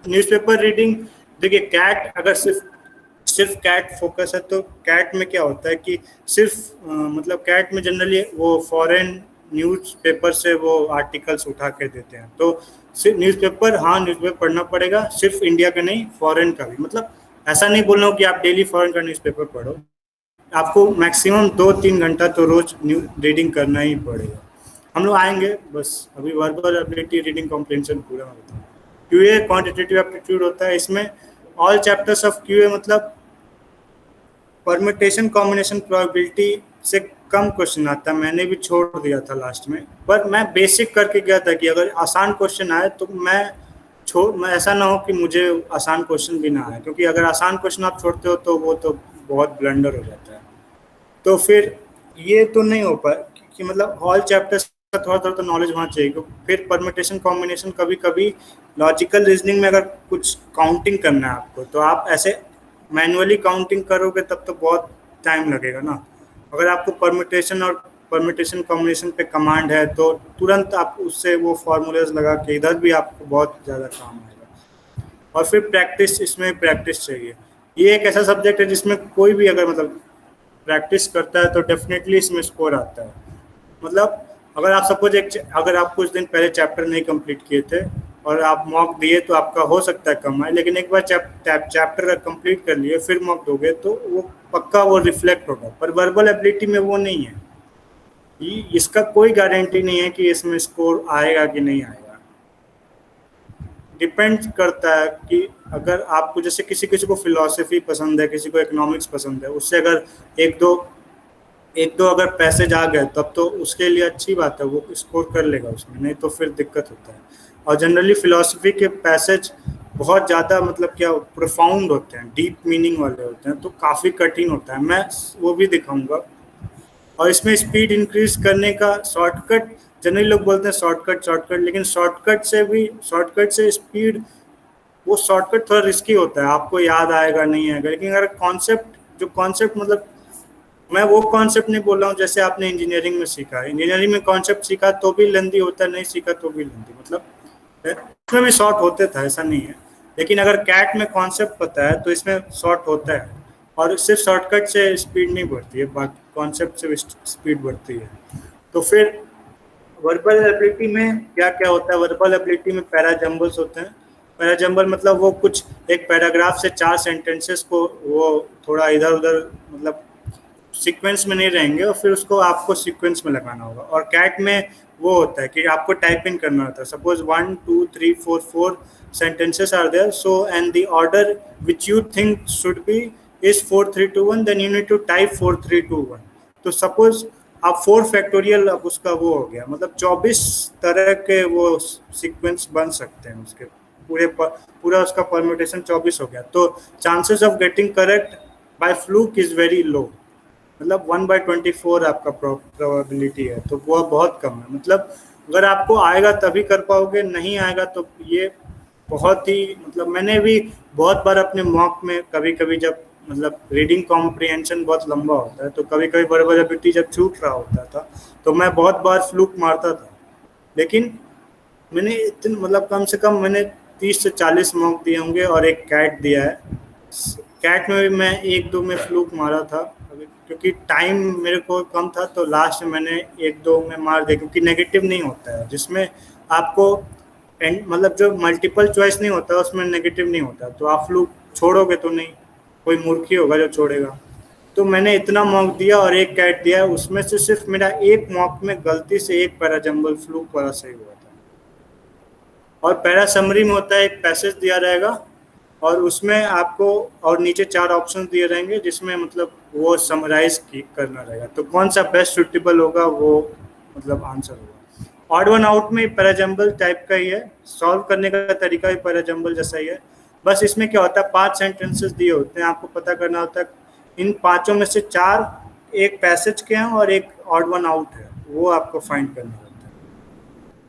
Newspaper reading, देखिए cat अगर सिर्फ कैट फोकस है तो कैट में क्या होता है कि सिर्फ मतलब कैट में जनरली वो फॉरेन न्यूज़पेपर से वो आर्टिकल्स उठा के देते हैं, तो सिर्फ न्यूज़पेपर, हाँ न्यूज़पेपर पढ़ना पड़ेगा, सिर्फ इंडिया का नहीं फॉरेन का भी। मतलब ऐसा नहीं बोल रहा हूँ कि आप डेली फॉरेन का न्यूज़पेपर पढ़ो, आपको मैक्सिमम 2-3 घंटा तो रोज रीडिंग करना ही पड़ेगा। हम लोग आएंगे, बस अभी वर्बल एबिलिटी, रीडिंग कॉम्प्रिहेंशन पूरा मैं बताऊँ। क्यूए क्वांटिटेटिव एप्टीट्यूड होता है, इसमें ऑल चैप्टर्स ऑफ क्यूए मतलब परम्यूटेशन कॉम्बिनेशन प्रोबेबिलिटी से कम क्वेश्चन आता है, मैंने भी छोड़ दिया था लास्ट में, पर मैं बेसिक करके गया था कि अगर आसान क्वेश्चन आए तो मैं ऐसा ना हो कि मुझे आसान क्वेश्चन भी ना आए, क्योंकि अगर आसान क्वेश्चन आप छोड़ते हो तो वो तो बहुत ब्लंडर हो जाता है। तो फिर ये तो नहीं हो पाए कि मतलब ऑल चैप्टर्स का थोड़ा थोड़ा तो नॉलेज होना चाहिए। फिर परम्यूटेशन कॉम्बिनेशन, कभी कभी लॉजिकल रीजनिंग में अगर कुछ काउंटिंग करना है आपको, तो आप ऐसे मैनुअली काउंटिंग करोगे तब तो बहुत टाइम लगेगा ना। अगर आपको परम्यूटेशन और परम्यूटेशन कॉम्बिनेशन पे कमांड है तो तुरंत आप उससे वो फॉर्मूलेज लगा के इधर भी आपको बहुत ज़्यादा काम आएगा। और फिर प्रैक्टिस, इसमें प्रैक्टिस चाहिए। ये एक ऐसा सब्जेक्ट है जिसमें कोई भी अगर मतलब प्रैक्टिस करता है तो डेफिनेटली इसमें स्कोर आता है। मतलब अगर आप सपोज अगर आप कुछ दिन पहले चैप्टर नहीं कंप्लीट किए थे और आप मॉक दिए तो आपका हो सकता है कम आए, लेकिन एक बार चैप्टर कंप्लीट कर लिए फिर मॉक दोगे तो वो पक्का वो रिफ्लेक्ट होगा। पर वर्बल एबिलिटी में वो नहीं है, इसका कोई गारंटी नहीं है कि इसमें स्कोर आएगा कि नहीं आएगा। डिपेंड करता है कि अगर आपको जैसे किसी को फिलॉसफी पसंद है, किसी को इकोनॉमिक्स पसंद है, उससे अगर एक दो अगर पैसेज आ गए तब तो उसके लिए अच्छी बात है, वो स्कोर कर लेगा उसमें, नहीं तो फिर दिक्कत होता है। और जनरली फिलॉसफी के पैसेज बहुत ज़्यादा मतलब क्या प्रोफाउंड होते हैं, डीप मीनिंग वाले होते हैं, तो काफ़ी कठिन होता है, मैं वो भी दिखाऊंगा। और इसमें स्पीड इंक्रीज करने का शॉर्टकट, जनरली लोग बोलते हैं शॉर्टकट, लेकिन शॉर्टकट से स्पीड, वो शॉर्टकट थोड़ा रिस्की होता है, आपको याद आएगा नहीं आएगा। लेकिन अगर कॉन्सेप्ट मतलब मैं वो कॉन्सेप्ट नहीं बोल रहा हूँ जैसे आपने इंजीनियरिंग में सीखा है, इंजीनियरिंग में कॉन्सेप्ट सीखा तो भी लेंदी होता है, नहीं सीखा तो भी लेंदी, मतलब इसमें भी शॉर्ट होते था, ऐसा नहीं है। लेकिन अगर कैट में कॉन्सेप्ट पता है तो इसमें शॉर्ट होता है, और सिर्फ शॉर्टकट से स्पीड नहीं बढ़ती है, बाकी कॉन्सेप्ट से स्पीड बढ़ती है। तो फिर वर्बल एबिलिटी में क्या क्या होता है, वर्बल एबिलिटी में पैराजम्बल्स होते हैं। पैराजम्बल मतलब वो कुछ एक पैराग्राफ से 4 सेंटेंसेस को वो थोड़ा इधर उधर मतलब सीक्वेंस में नहीं रहेंगे, और फिर उसको आपको सीक्वेंस में लगाना होगा। और कैट में वो होता है कि आपको टाइप इन करना होता है, suppose 1 2 3 4 4 sentences are there, so and the order which you think should be is 4 3 2 1, then you need to type 4 3 2 1। तो सपोज आप 4 फैक्टोरियल, अब उसका वो हो गया, मतलब 24 तरह के वो सीक्वेंस बन सकते हैं उसके पूरा उसका परम्यूटेशन 24 हो गया, तो chances of getting correct by fluke is very low, मतलब 1/24 आपका प्रोबेबिलिटी है, तो वो बहुत कम है। मतलब अगर आपको आएगा तभी कर पाओगे, नहीं आएगा तो ये बहुत ही मतलब मैंने भी बहुत बार अपने मॉक में कभी कभी जब मतलब रीडिंग कॉम्प्रिहेंशन बहुत लंबा होता है तो कभी कभी बड़े एबिलिटी जब छूट रहा होता था तो मैं बहुत बार फ्लूक मारता था। लेकिन मैंने इतने मतलब कम से कम मैंने 30 से 40 मॉक दिए होंगे और एक कैट दिया है। कैट में भी मैं 1-2 में फ्लूक मारा था, क्योंकि टाइम मेरे को कम था तो लास्ट में मैंने 1-2 में मार दिया, क्योंकि नेगेटिव नहीं होता है जिसमें आपको मतलब जो मल्टीपल चॉइस नहीं होता उसमें नेगेटिव नहीं होता, तो आप फ्लूक छोड़ोगे तो नहीं, कोई मूर्खी होगा जो छोड़ेगा। तो मैंने इतना मॉक दिया और एक कैट दिया, उसमें से सिर्फ मेरा एक मॉक में गलती से एक पैराजम्बल फ्लूक वाला सही हुआ था। और पैरा समरी में होता है, एक पैसेज दिया रहेगा और उसमें आपको और नीचे 4 ऑप्शन दिए रहेंगे जिसमें मतलब वो समराइज करना रहेगा, तो कौन सा बेस्ट सुटेबल होगा वो मतलब आंसर होगा। ऑड वन आउट में पैराजम्बल टाइप का ही है, सॉल्व करने का तरीका भी पैराजम्बल जैसा ही है, बस इसमें क्या होता है 5 सेंटेंसेस दिए होते हैं, आपको पता करना होता है इन 5 में से 4 एक पैसेज के हैं और एक ऑड वन आउट है, वो आपको फाइंड करना होता है।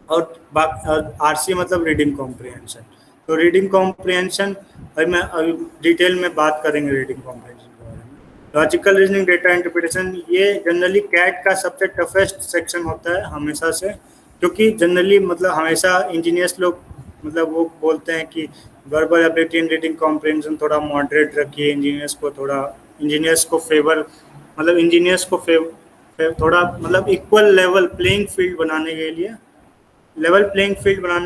और आरसी मतलब रीडिंग कॉम्प्रिहेंशन, तो रीडिंग कॉम्प्रिहेंशन अभी डिटेल में बात करेंगे रीडिंग कॉम्प्रिहेंशन के बारे में। लॉजिकल रीजनिंग, डेटा इंटरप्रिटेशन, ये जनरली कैट का सबसे टफेस्ट सेक्शन होता है हमेशा से, क्योंकि जनरली मतलब हमेशा इंजीनियर्स लोग मतलब वो बोलते हैं कि verbal ability and reading comprehension थोड़ा मॉडरेट रखिए, इंजीनियर्स को फेवर, मतलब इंजीनियर्स को थोड़ा मतलब इक्वल लेवल प्लेइंग फील्ड बनाने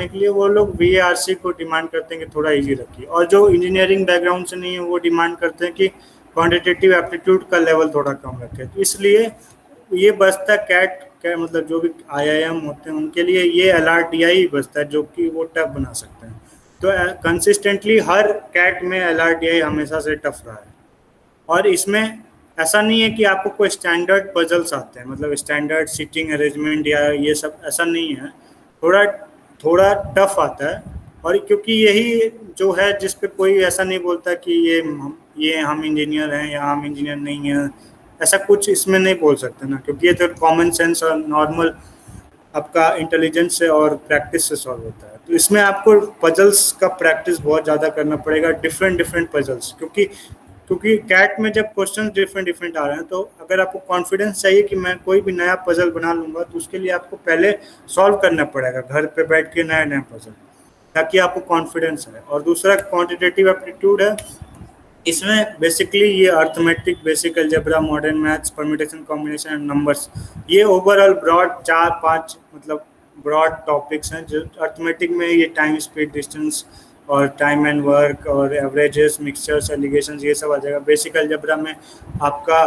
के लिए वो लोग वीएआरसी को डिमांड करते हैं कि थोड़ा इजी रखिए, और जो इंजीनियरिंग बैकग्राउंड से नहीं है वो डिमांड करते हैं कि क्वांटिटेटिव एप्टीट्यूड का लेवल थोड़ा कम रखे। तो इसलिए ये बचता है कैट मतलब जो भी आईआईएम होते हैं उनके लिए ये एलआरडीआई बचता है, जो कि वो टफ बना सकते हैं। तो कंसिस्टेंटली हर कैट में एलआरडीआई हमेशा से टफ रहा है। और इसमें ऐसा नहीं है कि आपको कोई स्टैंडर्ड पजल्स आते हैं, मतलब स्टैंडर्ड सीटिंग अरेंजमेंट या ये सब ऐसा नहीं है, थोड़ा थोड़ा टफ आता है। और क्योंकि यही जो है जिस पे कोई ऐसा नहीं बोलता कि ये हम इंजीनियर हैं या हम इंजीनियर नहीं हैं, ऐसा कुछ इसमें नहीं बोल सकते ना, क्योंकि ये तो कॉमन सेंस और नॉर्मल आपका इंटेलिजेंस से और प्रैक्टिस से सॉल्व होता है। तो इसमें आपको पजल्स का प्रैक्टिस बहुत ज़्यादा करना पड़ेगा, डिफरेंट डिफरेंट पजल्स, क्योंकि क्योंकि कैट में जब क्वेश्चन डिफरेंट डिफरेंट आ रहे हैं, तो अगर आपको कॉन्फिडेंस चाहिए कि मैं कोई भी नया पजल बना लूंगा, तो उसके लिए आपको पहले सॉल्व करना पड़ेगा घर पे बैठ के नया नया पजल, ताकि आपको कॉन्फिडेंस है। और दूसरा क्वांटिटेटिव एप्टीट्यूड है, इसमें बेसिकली ये arithmetic, basic algebra, modern maths, permutation, combination and numbers, ये ओवरऑल ब्रॉड 4-5 मतलब ब्रॉड टॉपिक्स हैं। जो अर्थमेटिक में ये टाइम, स्पीड, डिस्टेंस और टाइम एंड वर्क और एवरेजेस, मिक्सचर्स, एलिगेशंस, ये सब आ जाएगा। बेसिक अलजेब्रा में आपका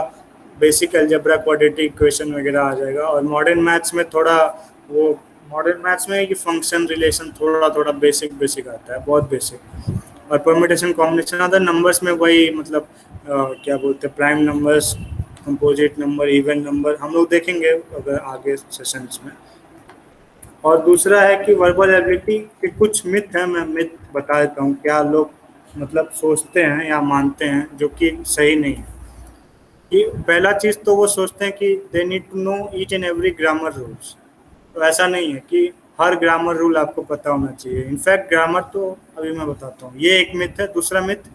बेसिक अलजेब्रा, क्वाड्रेटिक इक्वेशन वगैरह आ जाएगा। और मॉडर्न मैथ्स में थोड़ा वो मॉडर्न मैथ्स में ये फंक्शन रिलेशन थोड़ा थोड़ा बेसिक बेसिक आता है, बहुत बेसिक। और परम्यूटेशन, कॉम्बिनेशन, अदर नंबर्स में वही मतलब क्या बोलते हैं, prime numbers, composite number, even number, हम लोग देखेंगे अगर आगे सेशंस में। और दूसरा है कि वर्बल एबिलिटी के कुछ मिथ हैं, मैं मिथ बता देता हूँ, क्या लोग मतलब सोचते हैं या मानते हैं जो कि सही नहीं है। कि पहला चीज़ तो वो सोचते हैं कि they need to know each and every grammar rules. तो ऐसा नहीं है कि हर ग्रामर रूल आपको पता होना चाहिए। इनफैक्ट ग्रामर तो अभी मैं बताता हूँ, ये एक मिथ है। दूसरा मिथ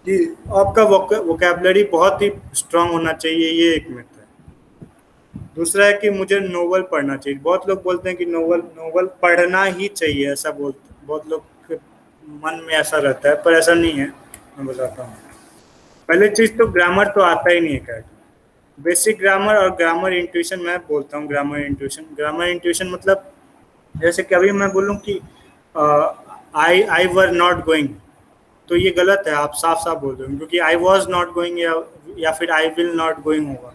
कि आपका वोकैबुलरी बहुत ही स्ट्रांग होना चाहिए, ये एक मिथ है। दूसरा है कि मुझे नोवेल पढ़ना चाहिए। बहुत लोग बोलते हैं कि नोवेल नोवेल पढ़ना ही चाहिए, ऐसा बोलते हैं, बहुत लोग के मन में ऐसा रहता है, पर ऐसा नहीं है। मैं बताता हूँ, पहले चीज़ तो ग्रामर तो आता ही नहीं है कैट। बेसिक ग्रामर और ग्रामर इंट्यूशन, मैं बोलता हूँ ग्रामर इंट्यूशन मतलब जैसे कि अभी मैं बोलूँ कि आई वर नॉट गोइंग, तो ये गलत है, आप साफ साफ बोल रहे हो, क्योंकि आई वॉज नॉट गोइंग या फिर आई विल नॉट गोइंग होगा।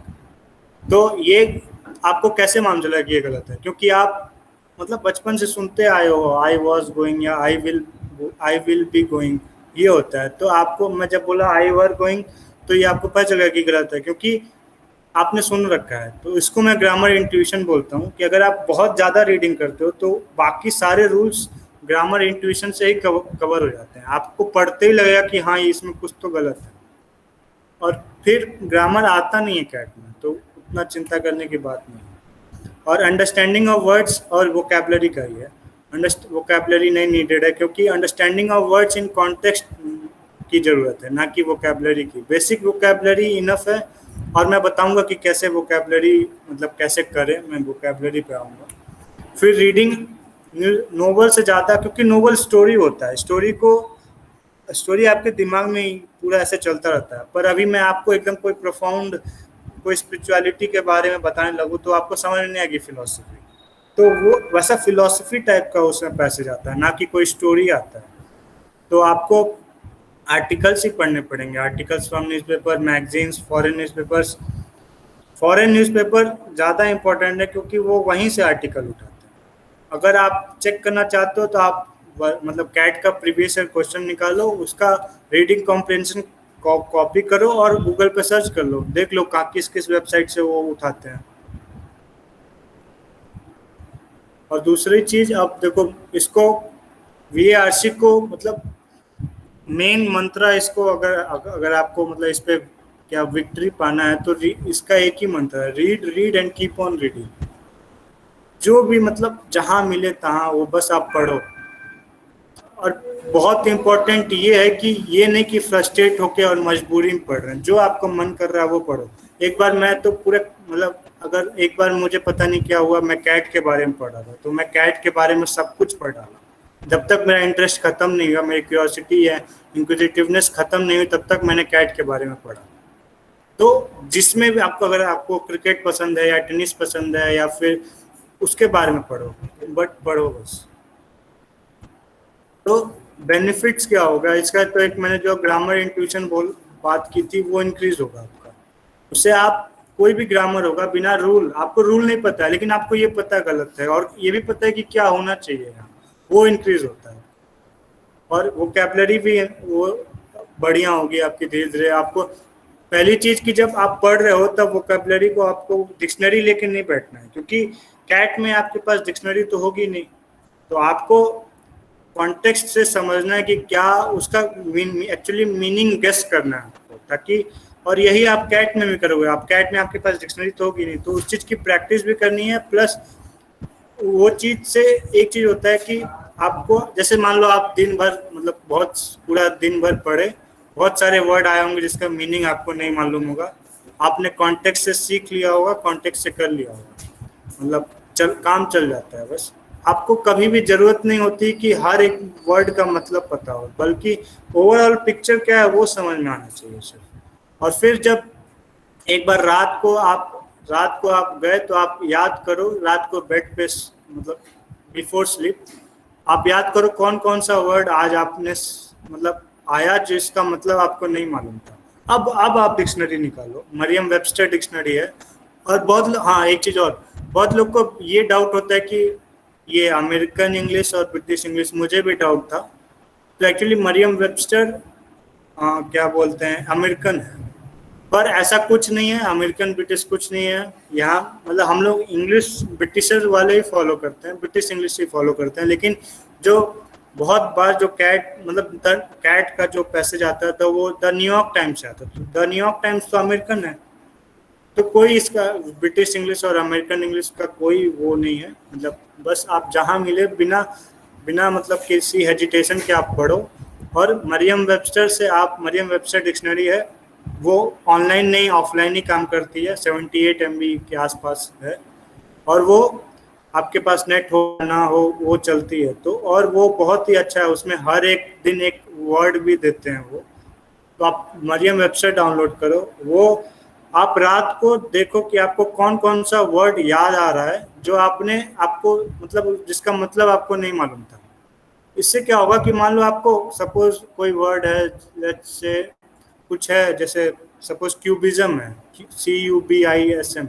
तो ये आपको कैसे मालूम चला कि ये गलत है? क्योंकि आप मतलब बचपन से सुनते आए हो आई वॉज गोइंग या आई विल बी गोइंग, ये होता है। तो आपको मैं जब बोला आई वर गोइंग, तो ये आपको पता चलेगा कि गलत है, क्योंकि आपने सुन रखा है। तो इसको मैं ग्रामर इंट्यूशन बोलता हूँ कि अगर आप बहुत ज़्यादा रीडिंग करते हो तो बाकी सारे रूल्स ग्रामर इंट्यूशन से ही कवर हो जाते हैं, आपको पढ़ते ही लगेगा कि हाँ इसमें कुछ तो गलत है। और फिर ग्रामर आता नहीं है कैट में, तो उतना चिंता करने की बात नहीं है। और अंडरस्टैंडिंग ऑफ वर्ड्स और वोकैबुलरी का ही है, वोकैबुलरी नहीं नीडेड है, क्योंकि understanding of words in context की ज़रूरत है, ना कि वोकैबुलरी की। बेसिक वोकैबुलरी इनफ है, और मैं बताऊंगा कि कैसे वोकैबुलरी मतलब कैसे करें, मैं वोकैबुलरी पे आऊँगा। फिर रीडिंग नोवेल से ज़्यादा, क्योंकि नोवेल स्टोरी होता है, स्टोरी आपके दिमाग में ही पूरा ऐसे चलता रहता है। पर अभी मैं आपको एकदम कोई प्रोफाउंड कोई स्पिरिचुअलिटी के बारे में बताने लगूँ तो आपको समझ नहीं आएगी फिलॉसफी, तो वो वैसा फिलॉसफी टाइप का उसमें पैसेज आता है, ना कि कोई स्टोरी आता है। तो आपको आर्टिकल्स ही पढ़ने पड़ेंगे, articles from newspaper, magazines, foreign newspaper ज़्यादा इंपॉर्टेंट है, क्योंकि वो वहीं से आर्टिकल उठाते हैं। अगर आप चेक करना चाहते हो तो आप मतलब कैट का प्रीवियस ईयर क्वेश्चन निकालो, उसका रीडिंग कॉम्प्रिहेंशन कॉपी करो और गूगल पे सर्च कर लो, देख लो किस किस वेबसाइट से वो उठाते हैं। और दूसरी चीज़, अब देखो इसको वीएआरसी को मतलब मेन मंत्र इसको अगर आपको मतलब इस पे क्या विक्ट्री पाना है, तो इसका एक ही मंत्र है, read read and keep on reading. जो भी मतलब जहां मिले तहां वो बस आप पढ़ो। और बहुत इंपॉर्टेंट ये है कि ये नहीं कि फ्रस्ट्रेट होके और मजबूरी में पढ़ रहे हैं, जो आपको मन कर रहा है वो पढ़ो। एक बार मैं तो पूरे मतलब अगर एक बार मुझे पता नहीं क्या हुआ, मैं कैट के बारे में पढ़ रहा था, तो मैं कैट के बारे में सब कुछ पढ़ डाला, जब तक मेरा इंटरेस्ट खत्म नहीं हुआ, मेरी क्यूरियोसिटी है, इंक्विजिटिवनेस खत्म नहीं हुई, तब तक मैंने कैट के बारे में पढ़ा। तो जिसमें भी आपको, अगर आपको क्रिकेट पसंद है या टेनिस पसंद है या फिर उसके बारे में पढ़ो, बट पढ़ो बस। तो बेनिफिट्स क्या होगा इसका, तो एक मैंने जो ग्रामर इंट्यूशन बात की थी, वो इंक्रीज होगा आपका। उससे आप कोई भी ग्रामर होगा बिना रूल, आपको रूल नहीं पता है लेकिन आपको ये पता गलत है और ये भी पता है कि क्या होना चाहिए यहाँ, वो इंक्रीज होता है। और वोकैबुलरी भी वो बढ़िया होगी आपकी धीरे धीरे। आपको पहली चीज कि जब आप पढ़ रहे हो तब वोकैबुलरी को आपको डिक्शनरी लेके नहीं बैठना है, क्योंकि कैट में आपके पास डिक्शनरी तो होगी नहीं। तो आपको कॉन्टेक्स्ट से समझना है कि क्या उसका एक्चुअली मीनिंग गेस करना है आपको, ताकि, और यही आप कैट में भी करोगे। आप कैट में आपके पास डिक्शनरी तो होगी नहीं, तो उस चीज़ की प्रैक्टिस भी करनी है। प्लस वो चीज़ से एक चीज़ होता है कि आपको, जैसे मान लो आप दिन भर, मतलब बहुत पूरा दिन भर पढ़े, बहुत सारे वर्ड आए होंगे जिसका मीनिंग आपको नहीं मालूम होगा, आपने कॉन्टेक्स्ट से सीख लिया होगा, कॉन्टेक्स्ट से कर लिया होगा, मतलब काम चल जाता है। बस आपको कभी भी जरूरत नहीं होती कि हर एक वर्ड का मतलब पता हो, बल्कि ओवरऑल पिक्चर क्या है वो समझ में आना चाहिए सिर्फ। और फिर जब एक बार रात को आप गए तो आप याद करो, रात को बेड पे, मतलब बिफोर स्लीप, आप याद करो कौन कौन सा वर्ड आज आपने मतलब आया जिसका मतलब आपको नहीं मालूम था। अब आप डिक्शनरी निकालो, मरियम वेबस्टर डिक्शनरी है। और हाँ, एक चीज़ और, बहुत लोग को ये डाउट होता है कि ये अमेरिकन इंग्लिश और ब्रिटिश इंग्लिश, मुझे भी डाउट था। तो एक्चुअली मरियम वेबस्टर क्या बोलते हैं, अमेरिकन है, पर ऐसा कुछ नहीं है, अमेरिकन ब्रिटिश कुछ नहीं है यहाँ। मतलब हम लोग इंग्लिश ब्रिटिशर वाले ही फॉलो करते हैं, ब्रिटिश इंग्लिश ही फॉलो करते हैं। लेकिन जो बहुत बार जो कैट का जो पैसेज आता है तो वो द न्यूयॉर्क टाइम्स से आता है, तो द न्यूयॉर्क टाइम्स तो अमेरिकन है, तो कोई इसका ब्रिटिश इंग्लिश और अमेरिकन इंग्लिश का कोई वो नहीं है। मतलब बस आप जहाँ मिले बिना बिना मतलब किसी हेजिटेशन के आप पढ़ो। और मरियम वेबस्टर से आप, मरियम वेबस्टर डिक्शनरी है, वो ऑनलाइन नहीं ऑफलाइन ही काम करती है, 78 MB के आसपास है, और वो आपके पास नेट हो ना हो वो चलती है। तो और वो बहुत ही अच्छा है, उसमें हर एक दिन एक वर्ड भी देते हैं वो। तो आप मरियम वेबसाइट डाउनलोड करो, वो आप रात को देखो कि आपको कौन कौन सा वर्ड याद आ रहा है जो आपको मतलब जिसका मतलब आपको नहीं मालूम था। इससे क्या होगा कि मान लो आपको सपोज कोई वर्ड है, लेट्स से कुछ है, जैसे सपोज क्यूबिज्म है, CUBISM,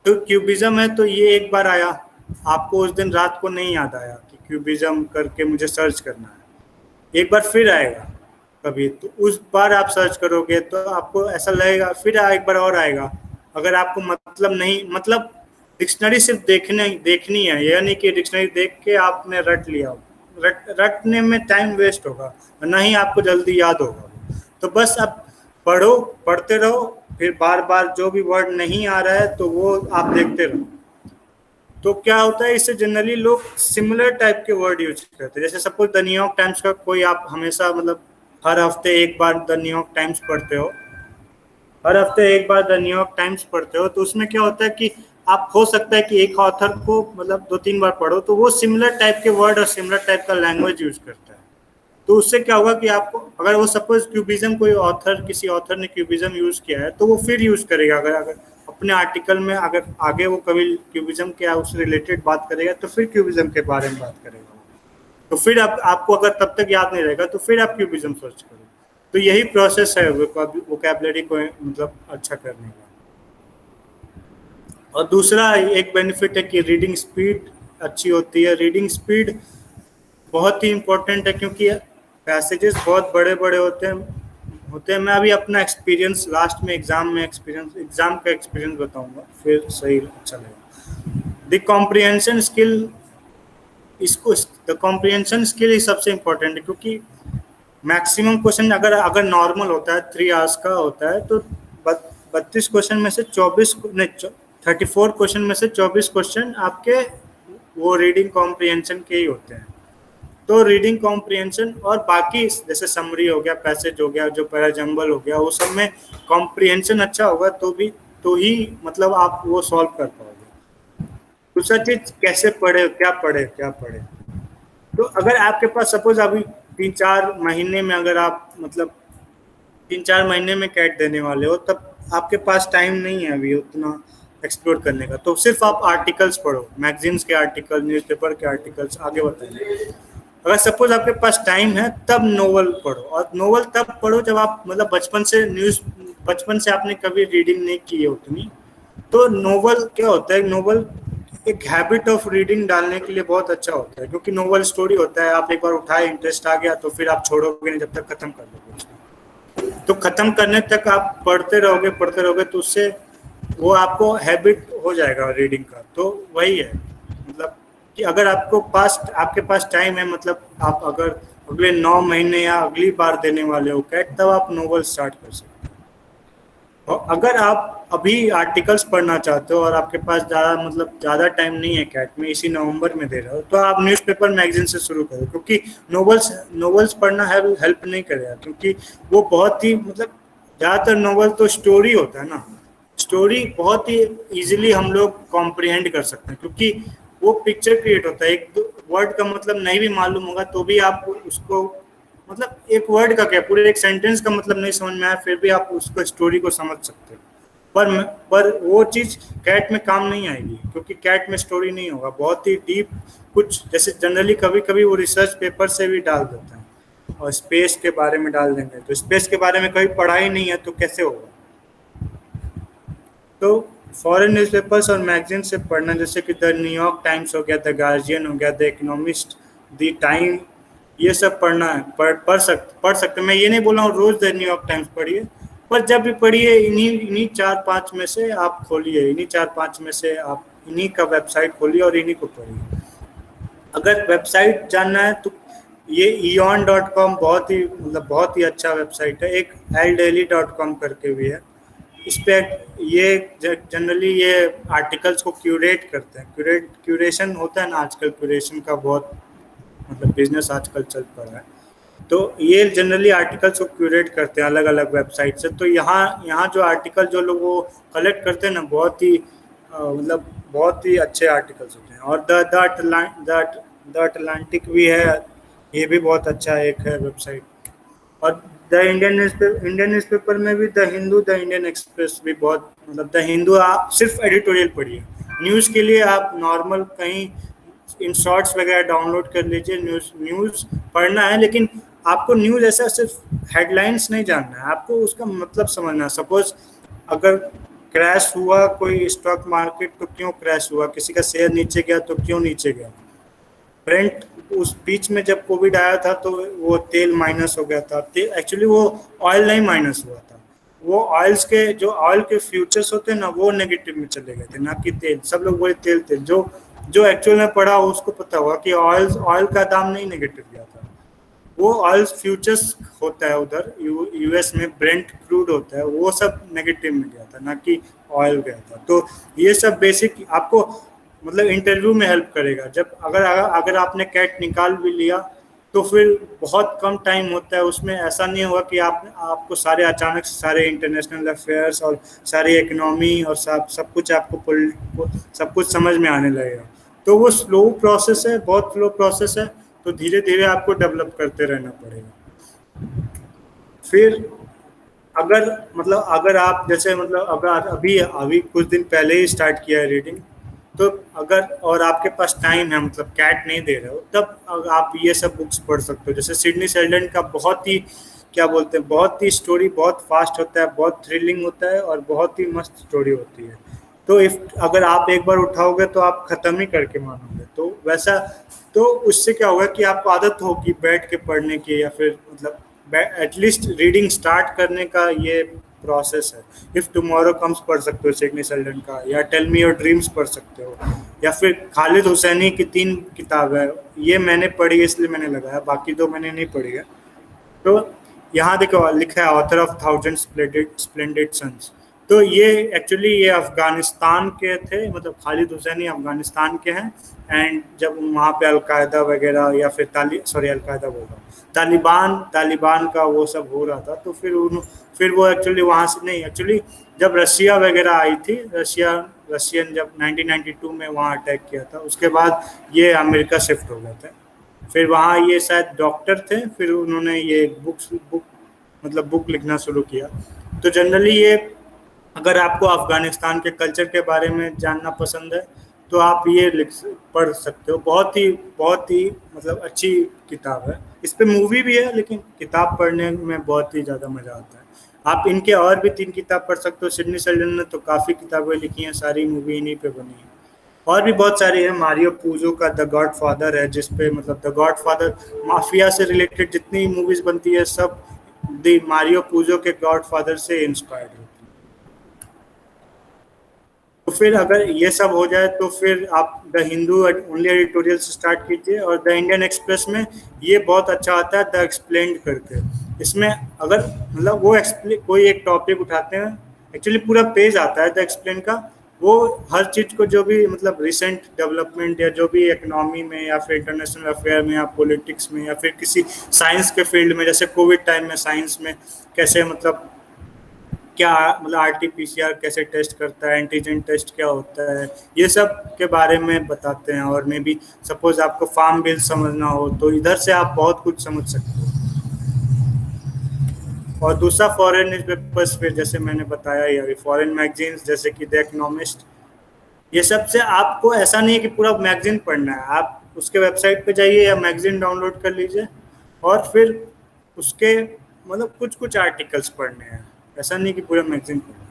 तो क्यूबिज्म है, तो ये एक बार आया, आपको उस दिन रात को नहीं याद आया कि क्यूबिज्म करके मुझे सर्च करना है। एक बार फिर आएगा कभी, तो उस बार आप सर्च करोगे तो आपको ऐसा लगेगा, फिर एक बार और आएगा। अगर आपको मतलब नहीं, मतलब डिक्शनरी सिर्फ देखनी है, यह नहीं कि डिक्शनरी देख के आपने रट लिया, रटने में टाइम वेस्ट होगा, ना ही आपको जल्दी याद होगा। तो बस आप पढ़ो, पढ़ते रहो, फिर बार बार जो भी वर्ड नहीं आ रहा है तो वो आप देखते रहो। तो क्या होता है, इससे जनरली लोग सिमिलर टाइप के वर्ड यूज करते हैं। जैसे सपोज द न्यूयॉर्क टाइम्स का कोई, आप हमेशा मतलब हर हफ्ते एक बार द न्यूयॉर्क टाइम्स पढ़ते हो, हर हफ्ते एक बार द न्यूयॉर्क टाइम्स पढ़ते हो, तो उसमें क्या होता है कि आप, हो सकता है कि एक ऑथर को मतलब 2-3 बार पढ़ो तो वो सिमिलर टाइप के वर्ड और सिमिलर टाइप का लैंग्वेज यूज करता है। तो उससे क्या होगा कि आपको, अगर वो सपोज क्यूबिज्म, कोई ऑथर, किसी ऑथर ने क्यूबिज्म यूज किया है तो वो फिर यूज करेगा, अगर अगर अपने आर्टिकल में अगर आगे वो कभी क्यूबिज्म के उससे रिलेटेड बात करेगा तो फिर क्यूबिज्म के बारे में बात करेगा। तो फिर आपको अगर तब तक याद नहीं रहेगा तो फिर आप क्यूबिज्म सर्च करो। तो यही प्रोसेस है वोकैबुलरी को मतलब अच्छा करने का। और दूसरा एक बेनिफिट है कि रीडिंग स्पीड अच्छी होती है। रीडिंग स्पीड बहुत ही इम्पोर्टेंट है, क्योंकि पैसेजेस बहुत बड़े बड़े होते हैं। मैं अभी अपना एक्सपीरियंस लास्ट में एग्जाम का एक्सपीरियंस बताऊंगा, फिर सही अच्छा लगेगा। The comprehension skill, the comprehension skill ही सबसे इम्पोर्टेंट है, क्योंकि मैक्सिमम क्वेश्चन अगर नॉर्मल होता है 3 आवर्स का होता है, तो 32 क्वेश्चन में से 34 क्वेश्चन में से 24 क्वेश्चन आपके वो रीडिंग कॉम्प्रिहेंशन के ही होते हैं। तो रीडिंग कॉम्प्रिहेंशन और बाकी जैसे समरी हो गया, पैसेज हो गया, जो पैराजम्बल हो गया, वो सब में कॉम्प्रिहेंशन अच्छा होगा तो ही मतलब आप वो सॉल्व कर पाओगे। दूसरा चीज, कैसे पढ़े, क्या पढ़े। तो अगर आपके पास सपोज अभी 3-4 महीने में अगर आप मतलब 3-4 महीने में कैट देने वाले हो, तब आपके पास टाइम नहीं है अभी उतना एक्सप्लोर करने का, तो सिर्फ आप आर्टिकल्स पढ़ो, मैगजीन्स के आर्टिकल, न्यूज़पेपर के आर्टिकल्स, आगे बताइए। अगर सपोज आपके पास टाइम है तब नोवेल पढ़ो, और नोवेल तब पढ़ो जब आप मतलब बचपन से आपने कभी रीडिंग नहीं की है उतनी। तो नोवेल क्या होता है, नोवेल एक हैबिट ऑफ रीडिंग डालने के लिए बहुत अच्छा होता है, क्योंकि नोवेल स्टोरी होता है, आप एक बार उठाए, इंटरेस्ट आ गया तो फिर आप छोड़ोगे नहीं जब तक खत्म कर लोगे उसको। तो खत्म करने तक आप पढ़ते रहोगे, तो उससे वो आपको हैबिट हो जाएगा रीडिंग का। तो वही है मतलब कि अगर आपके पास टाइम है, मतलब आप अगर अगले 9 महीने या अगली बार देने वाले हो कैट, तब आप नोवेल स्टार्ट कर सकते हो। और अगर आप अभी आर्टिकल्स पढ़ना चाहते हो और आपके पास ज़्यादा टाइम नहीं है कैट में, इसी नवंबर में दे रहे हो, तो आप न्यूज़पेपर मैगजीन से शुरू करो, क्योंकि नोवेल्स पढ़ना हेल्प नहीं करेगा, क्योंकि वो बहुत ही मतलब ज़्यादातर नोवेल तो स्टोरी होता है ना, स्टोरी बहुत ही इजीली हम लोग कॉम्प्रिहेंड कर सकते हैं, क्योंकि वो पिक्चर क्रिएट होता है। एक दो वर्ड का मतलब नहीं भी मालूम होगा तो भी आप उसको मतलब एक वर्ड का क्या, पूरे एक सेंटेंस का मतलब नहीं समझ में आया फिर भी आप उसको स्टोरी को समझ सकते हो। पर वो चीज़ कैट में काम नहीं आएगी, क्योंकि कैट में स्टोरी नहीं होगा, बहुत ही डीप कुछ, जैसे जनरली कभी कभी वो रिसर्च पेपर से भी डाल देते हैं और स्पेस के बारे में डाल देंगे, तो स्पेस के बारे में कभी पढ़ा ही नहीं है तो कैसे होगा। तो फॉरेन न्यूज़पेपर्स और मैगजीन से पढ़ना, जैसे कि द न्यूयॉर्क टाइम्स हो गया, द गार्जियन हो गया, द इकोनॉमिस्ट, द टाइम, ये सब पढ़ना है, पढ़ सकते। मैं ये नहीं बोल रहा हूँ रोज द न्यूयॉर्क टाइम्स पढ़िए, पर जब भी पढ़िए इन्हीं 4-5 में से आप खोलिए, इन्हीं 4-5 में से आप इन्हीं का वेबसाइट खोलिए और इन्हीं को पढ़िए। अगर वेबसाइट जानना है तो ये eon.com बहुत ही अच्छा वेबसाइट है। एक eldaily.com करके भी है, इस पे ये जनरली ये आर्टिकल्स को क्यूरेट करते हैं। क्यूरेशन होता है ना आजकल, क्यूरेशन का बहुत मतलब बिजनेस आजकल चल पड़ा है, तो ये जनरली आर्टिकल्स को क्यूरेट करते हैं अलग अलग वेबसाइट से। तो यहाँ यहाँ जो आर्टिकल जो लोग वो कलेक्ट करते हैं ना, बहुत ही मतलब बहुत ही अच्छे आर्टिकल्स होते हैं। और द अटलांटिक भी है, ये भी बहुत अच्छा एक है वेबसाइट। और इंडियन न्यूज़पेपर में भी the Hindu, the Indian express भी बहुत मतलब द हिंदू आप सिर्फ एडिटोरियल पढ़िए, न्यूज़ के लिए आप नॉर्मल कहीं इन शॉर्ट्स वगैरह डाउनलोड कर लीजिए। न्यूज़ पढ़ना है, लेकिन आपको न्यूज़ ऐसा सिर्फ हेडलाइंस नहीं जानना है, आपको उसका मतलब समझना है। सपोज अगर क्रैश हुआ कोई स्टॉक मार्केट तो क्यों क्रैश हुआ, किसी का शेयर नीचे गया तो क्यों नीचे गया। ब्रेंट उस बीच में जब कोविड आया था तो वो तेल माइनस हो गया था, एक्चुअली वो ऑयल नहीं माइनस हुआ था, वो ऑयल के फ्यूचर्स होते हैं ना, वो नेगेटिव में चले गए थे, ना कि तेल। सब लोग बोले तेल तेल, जो एक्चुअल में पढ़ा उसको पता हुआ कि ऑयल का दाम नहीं नेगेटिव गया था, वो ऑयल फ्यूचर्स होता है उधर यूएस में, ब्रेंट क्रूड होता है, वो सब नेगेटिव में गया था, ना कि ऑयल गया था। तो ये सब बेसिक आपको मतलब इंटरव्यू में हेल्प करेगा। जब अगर आपने कैट निकाल भी लिया तो फिर बहुत कम टाइम होता है उसमें, ऐसा नहीं होगा कि आपको सारे अचानक से सारे इंटरनेशनल अफेयर्स और सारी इकोनॉमी और सब कुछ सब कुछ समझ में आने लगेगा। तो वो स्लो प्रोसेस है, बहुत स्लो प्रोसेस है, तो धीरे धीरे आपको डेवलप करते रहना पड़ेगा। फिर अगर आप जैसे मतलब अगर अभी अभी कुछ दिन पहले ही स्टार्ट किया है रीडिंग, तो अगर और आपके पास टाइम है, मतलब कैट नहीं दे रहे हो, तब आप ये सब बुक्स पढ़ सकते हो। जैसे सिडनी शेल्डन का बहुत ही क्या बोलते हैं, बहुत ही स्टोरी बहुत फास्ट होता है, बहुत थ्रिलिंग होता है और बहुत ही मस्त स्टोरी होती है। तो अगर आप एक बार उठाओगे तो आप ख़त्म ही करके मानोगे। तो वैसा तो उससे क्या होगा कि आपको आदत होगी बैठ के पढ़ने की, या फिर मतलब एटलीस्ट रीडिंग स्टार्ट करने का ये प्रोसेस है। इफ़ टुमारो कम्स पढ़ सकते हो सिडनी शेल्डन का, या टेल मी योर ड्रीम्स पढ़ सकते हो, या फिर खालिद हुसैनी की 3 किताब है, ये मैंने पढ़ी इसलिए मैंने लगाया, बाकी तो मैंने नहीं पढ़ी है। तो यहाँ देखो लिखा है ऑथर ऑफ 1000 स्प्लेंडेड सन्स। तो ये एक्चुअली ये अफगानिस्तान के थे, मतलब खालिद हुसैनी अफगानिस्तान के हैं। एंड जब वहाँ पे अलकायदा वगैरह या फिर अलकायदा बोल रहा हूँ, तालिबान का वो सब हो रहा था, तो फिर वो एक्चुअली वहाँ से नहीं, एक्चुअली जब रशिया वगैरह आई थी, रशियन जब 1992 में वहाँ अटैक किया था, उसके बाद ये अमेरिका शिफ्ट हो गए थे। फिर वहाँ ये शायद डॉक्टर थे, फिर उन्होंने ये बुक मतलब बुक लिखना शुरू किया। तो जनरली ये, अगर आपको अफगानिस्तान के कल्चर के बारे में जानना पसंद है तो आप ये पढ़ सकते हो। बहुत ही मतलब अच्छी किताब है। इस पे मूवी भी है, लेकिन किताब पढ़ने में बहुत ही ज़्यादा मज़ा आता है। आप इनके और भी 3 किताब पढ़ सकते हो। सिडनी शेल्डन ने तो काफ़ी किताबें लिखी हैं, सारी मूवी इन्हीं पे बनी है। और भी बहुत सारी है। मारियो पूजो का द गॉड फादर है, जिसपे मतलब द गॉड फादर, माफिया से रिलेटेड जितनी मूवीज बनती है सब द मारियो पूजो के गॉड फादर से इंस्पायर्ड होती है। तो फिर अगर ये सब हो जाए तो फिर आप द हिंदू ओनली एडिटोरियल से स्टार्ट कीजिए, और द इंडियन एक्सप्रेस में ये बहुत अच्छा आता है, द एक्सप्लेन्ड करके। इसमें अगर मतलब वो कोई एक टॉपिक उठाते हैं, एक्चुअली पूरा पेज आता है द एक्सप्लेन का। वो हर चीज़ को, जो भी मतलब रिसेंट डेवलपमेंट या जो भी इकोनॉमी में या फिर इंटरनेशनल अफेयर में या पॉलिटिक्स में या फिर किसी साइंस के फील्ड में, जैसे कोविड टाइम में साइंस में कैसे मतलब क्या मतलब आरटीपीसीआर कैसे टेस्ट करता है, एंटीजन टेस्ट क्या होता है, ये सब के बारे में बताते हैं। और मे बी सपोज आपको फार्म बिल समझना हो तो इधर से आप बहुत कुछ समझ सकते हो। और दूसरा फॉरेन न्यूज़पेपर्स, फिर जैसे मैंने बताया ही अभी, फॉरेन मैगजीन्स जैसे कि द इकोनॉमिस्ट। ये सब से आपको ऐसा नहीं है कि पूरा मैगजीन पढ़ना है, आप उसके वेबसाइट पे जाइए या मैगजीन डाउनलोड कर लीजिए और फिर उसके मतलब कुछ कुछ आर्टिकल्स पढ़ने हैं, ऐसा नहीं कि पूरा मैगजीन पढ़ना है।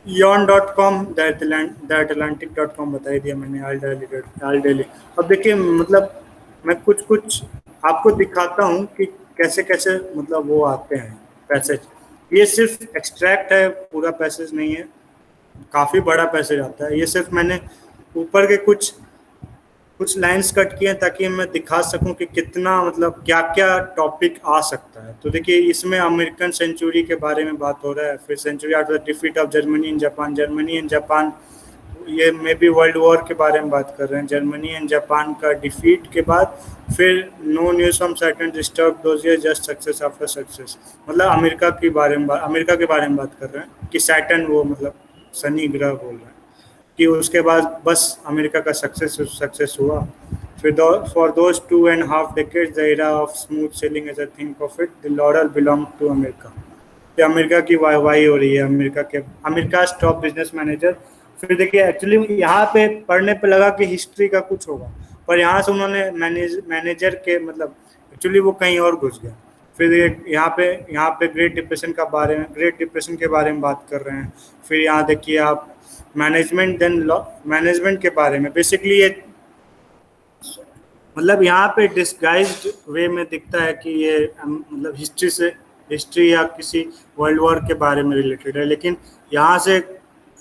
yon.com, theatlantic.com बता ही दिया मैंने, आल डेली। अब देखिए मतलब मैं कुछ कुछ आपको दिखाता हूँ कि कैसे कैसे मतलब वो आते हैं पैसेज। ये सिर्फ एक्सट्रैक्ट है, पूरा पैसेज नहीं है, काफ़ी बड़ा पैसेज आता है। ये सिर्फ मैंने ऊपर के कुछ कुछ लाइंस कट किए हैं ताकि मैं दिखा सकूं कि कितना मतलब क्या क्या टॉपिक आ सकता है। तो देखिए इसमें अमेरिकन सेंचुरी के बारे में बात हो रहा है, फिर century after the defeat of Germany in Japan, Germany and Japan, ये मे बी वर्ल्ड वॉर के बारे में बात कर रहे हैं, जर्मनी एंड जापान का डिफीट के बाद। फिर no news from Saturn disturb those year just success after success, मतलब अमेरिका के बारे में बात कर रहे हैं कि सैटर्न वो मतलब शनि ग्रह बोल रहे हैं कि उसके बाद बस अमेरिका का सक्सेस हुआ। फिर for those 2.5 decades the era of smooth sailing as a think of it the laurel belong to America. ये अमेरिका की वाहवाही हो रही है, अमेरिका टॉप बिजनेस मैनेजर। फिर देखिए एक्चुअली यहाँ पे पढ़ने पे लगा कि हिस्ट्री का कुछ होगा, पर यहाँ से उन्होंने मैनेजर के मतलब एक्चुअली वो कहीं और घुस गया। फिर यहाँ पे ग्रेट डिप्रेशन के बारे में बात कर रहे हैं। फिर यहाँ देखिए आप मैनेजमेंट के बारे में, बेसिकली ये मतलब यहाँ पे डिस्गाइज्ड वे में दिखता है कि ये मतलब हिस्ट्री या किसी वर्ल्ड वॉर के बारे में रिलेटेड है, लेकिन यहाँ से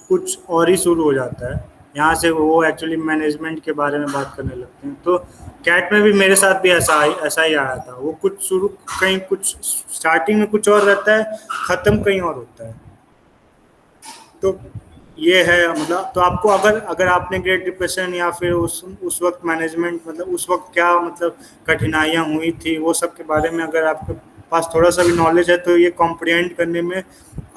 कुछ और ही शुरू हो जाता है। यहाँ से वो एक्चुअली मैनेजमेंट के बारे में बात करने लगते हैं। तो कैट में भी मेरे साथ भी ऐसा ही आया था। वो कुछ शुरू कहीं कुछ स्टार्टिंग में कुछ और रहता है, ख़त्म कहीं और होता है। तो ये है मतलब, तो आपको अगर आपने ग्रेट डिप्रेशन या फिर उस वक्त मैनेजमेंट मतलब उस वक्त क्या मतलब कठिनाइयाँ हुई थी वो सब के बारे में अगर आपके पास थोड़ा सा भी नॉलेज है तो ये कॉम्प्रिहेंड करने में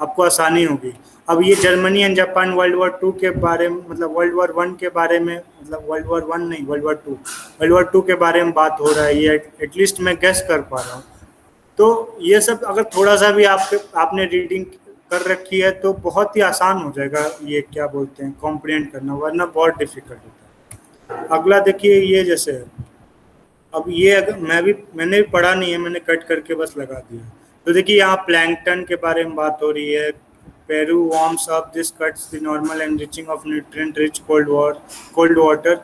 आपको आसानी होगी। अब ये Germany and Japan world war 2 के बारे में मतलब वर्ल्ड वॉर 1 के बारे में मतलब वर्ल्ड वॉर 1 नहीं वर्ल्ड वॉर 2 के बारे में बात हो रहा है, ये एटलीस्ट मैं गेस कर पा रहा हूँ। तो ये सब अगर थोड़ा सा भी आपने रीडिंग कर रखी है तो बहुत ही आसान हो जाएगा ये क्या बोलते हैं कॉम्प्रिहेंड करना, वरना बहुत डिफिकल्ट होता है। अगला देखिए ये जैसे अब ये अगर मैंने भी पढ़ा नहीं है, मैंने कट करके बस लगा दिया। तो देखिए यहाँ प्लैंकटन के बारे में बात हो रही है। Peru warms up this cuts the normal enriching of nutrient rich cold water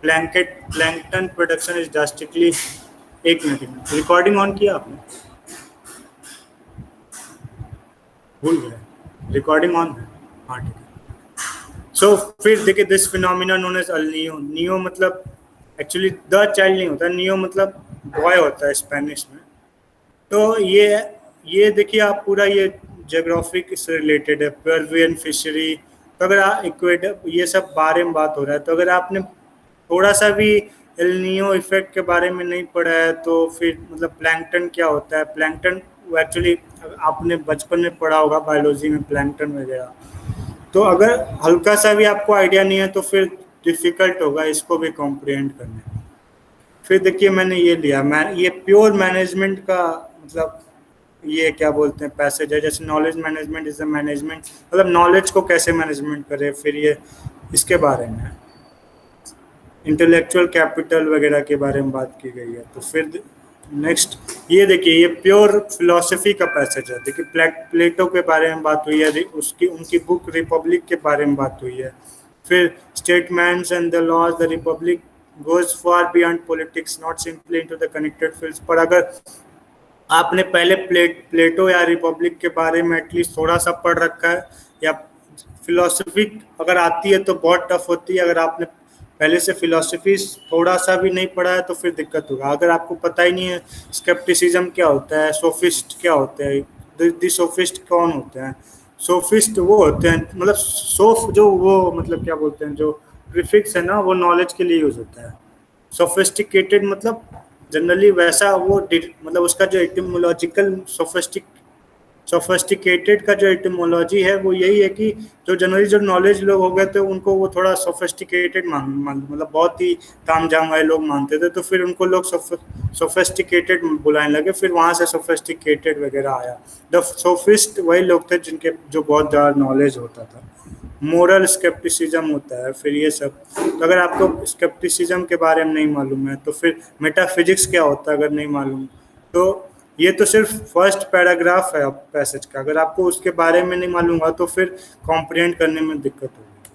plankton production is drastically. एक मिनट, रिकॉर्डिंग ऑन किया आपने? भूल गया, रिकॉर्डिंग ऑन है। हाँ ठीक है। सो फिर देखिए this phenomena known as El Nino. Nino मतलब एक्चुअली द चाइल्ड नहीं होता, नियो मतलब बॉय होता है स्पेनिश में। तो ये देखिए आप पूरा ये जोग्राफिक से रिलेटेड है, पेरुवियन फिशरी। तो अगर आप इक्वेटर ये सब बारे में बात हो रहा है, तो अगर आपने थोड़ा सा भी एल नियो इफेक्ट के बारे में नहीं पढ़ा है तो फिर मतलब प्लैंकटन क्या होता है, प्लैंकटन वो एक्चुअली आपने बचपन में पढ़ा होगा बायोलॉजी में प्लैंकटन वगैरह। तो अगर हल्का सा भी आपको आइडिया नहीं है तो फिर डिफिकल्ट होगा इसको भी कॉम्प्रिहेंड करने में। फिर देखिए मैंने ये लिया, मैं ये प्योर मैनेजमेंट का मतलब ये क्या बोलते हैं पैसेज है, जैसे knowledge management is a management, मतलब नॉलेज को कैसे मैनेजमेंट करे, फिर ये इसके बारे में इंटेलेक्चुअल कैपिटल वगैरह के बारे में बात की गई है। तो फिर नेक्स्ट ये देखिए, ये प्योर फिलोसफी का पैसेज है। देखिए प्लेटो के बारे में बात हुई है, उसकी उनकी बुक रिपब्लिक के बारे में बात हुई है। फिर statements and the laws the republic goes far beyond politics not simply into the connected fields. पर अगर आपने पहले प्लेटो या रिपब्लिक के बारे में एटलीस्ट थोड़ा सा पढ़ रखा है, या फिलोसफी अगर आती है तो बहुत टफ होती है। अगर आपने पहले से फिलोसफी थोड़ा सा भी नहीं पढ़ा है तो फिर दिक्कत होगा। अगर आपको पता ही नहीं है स्केप्टिसिज्म क्या होता है, सोफिस्ट क्या होते हैं, दी सोफिस्ट कौन होते हैं, सोफिस्ट वो होते हैं मतलब सोफ जो वो मतलब क्या बोलते हैं, जो प्रीफिक्स है ना वो नॉलेज के लिए यूज होता है। सोफिस्टिकेटेड मतलब जनरली वैसा वो मतलब उसका जो एटिमोलॉजिकल सोफिस्टिकेटेड का जो एटिमोलॉजी है वो यही है कि जो जनरली जो नॉलेज लोग हो गए थे उनको वो थोड़ा सोफिस्टिकेटेड मतलब बहुत ही तामझाम वाले लोग मानते थे, तो फिर उनको लोग सोफिस्टिकेटेड बुलाने लगे, फिर वहाँ से सोफिस्टिकेटेड वगैरह आया। द सोफिस्ट वही लोग थे जिनके जो बहुत ज़्यादा नॉलेज होता था। मोरल स्केप्टिसिज्म होता है, फिर ये सब। तो अगर आपको स्केप्टिसिज्म के बारे में नहीं मालूम है तो फिर मेटाफिजिक्स क्या होता है अगर नहीं मालूम, तो ये तो सिर्फ फर्स्ट पैराग्राफ है पैसेज का, अगर आपको उसके बारे में नहीं मालूम हुआ तो फिर कॉम्प्रिहेंड करने में दिक्कत होगी।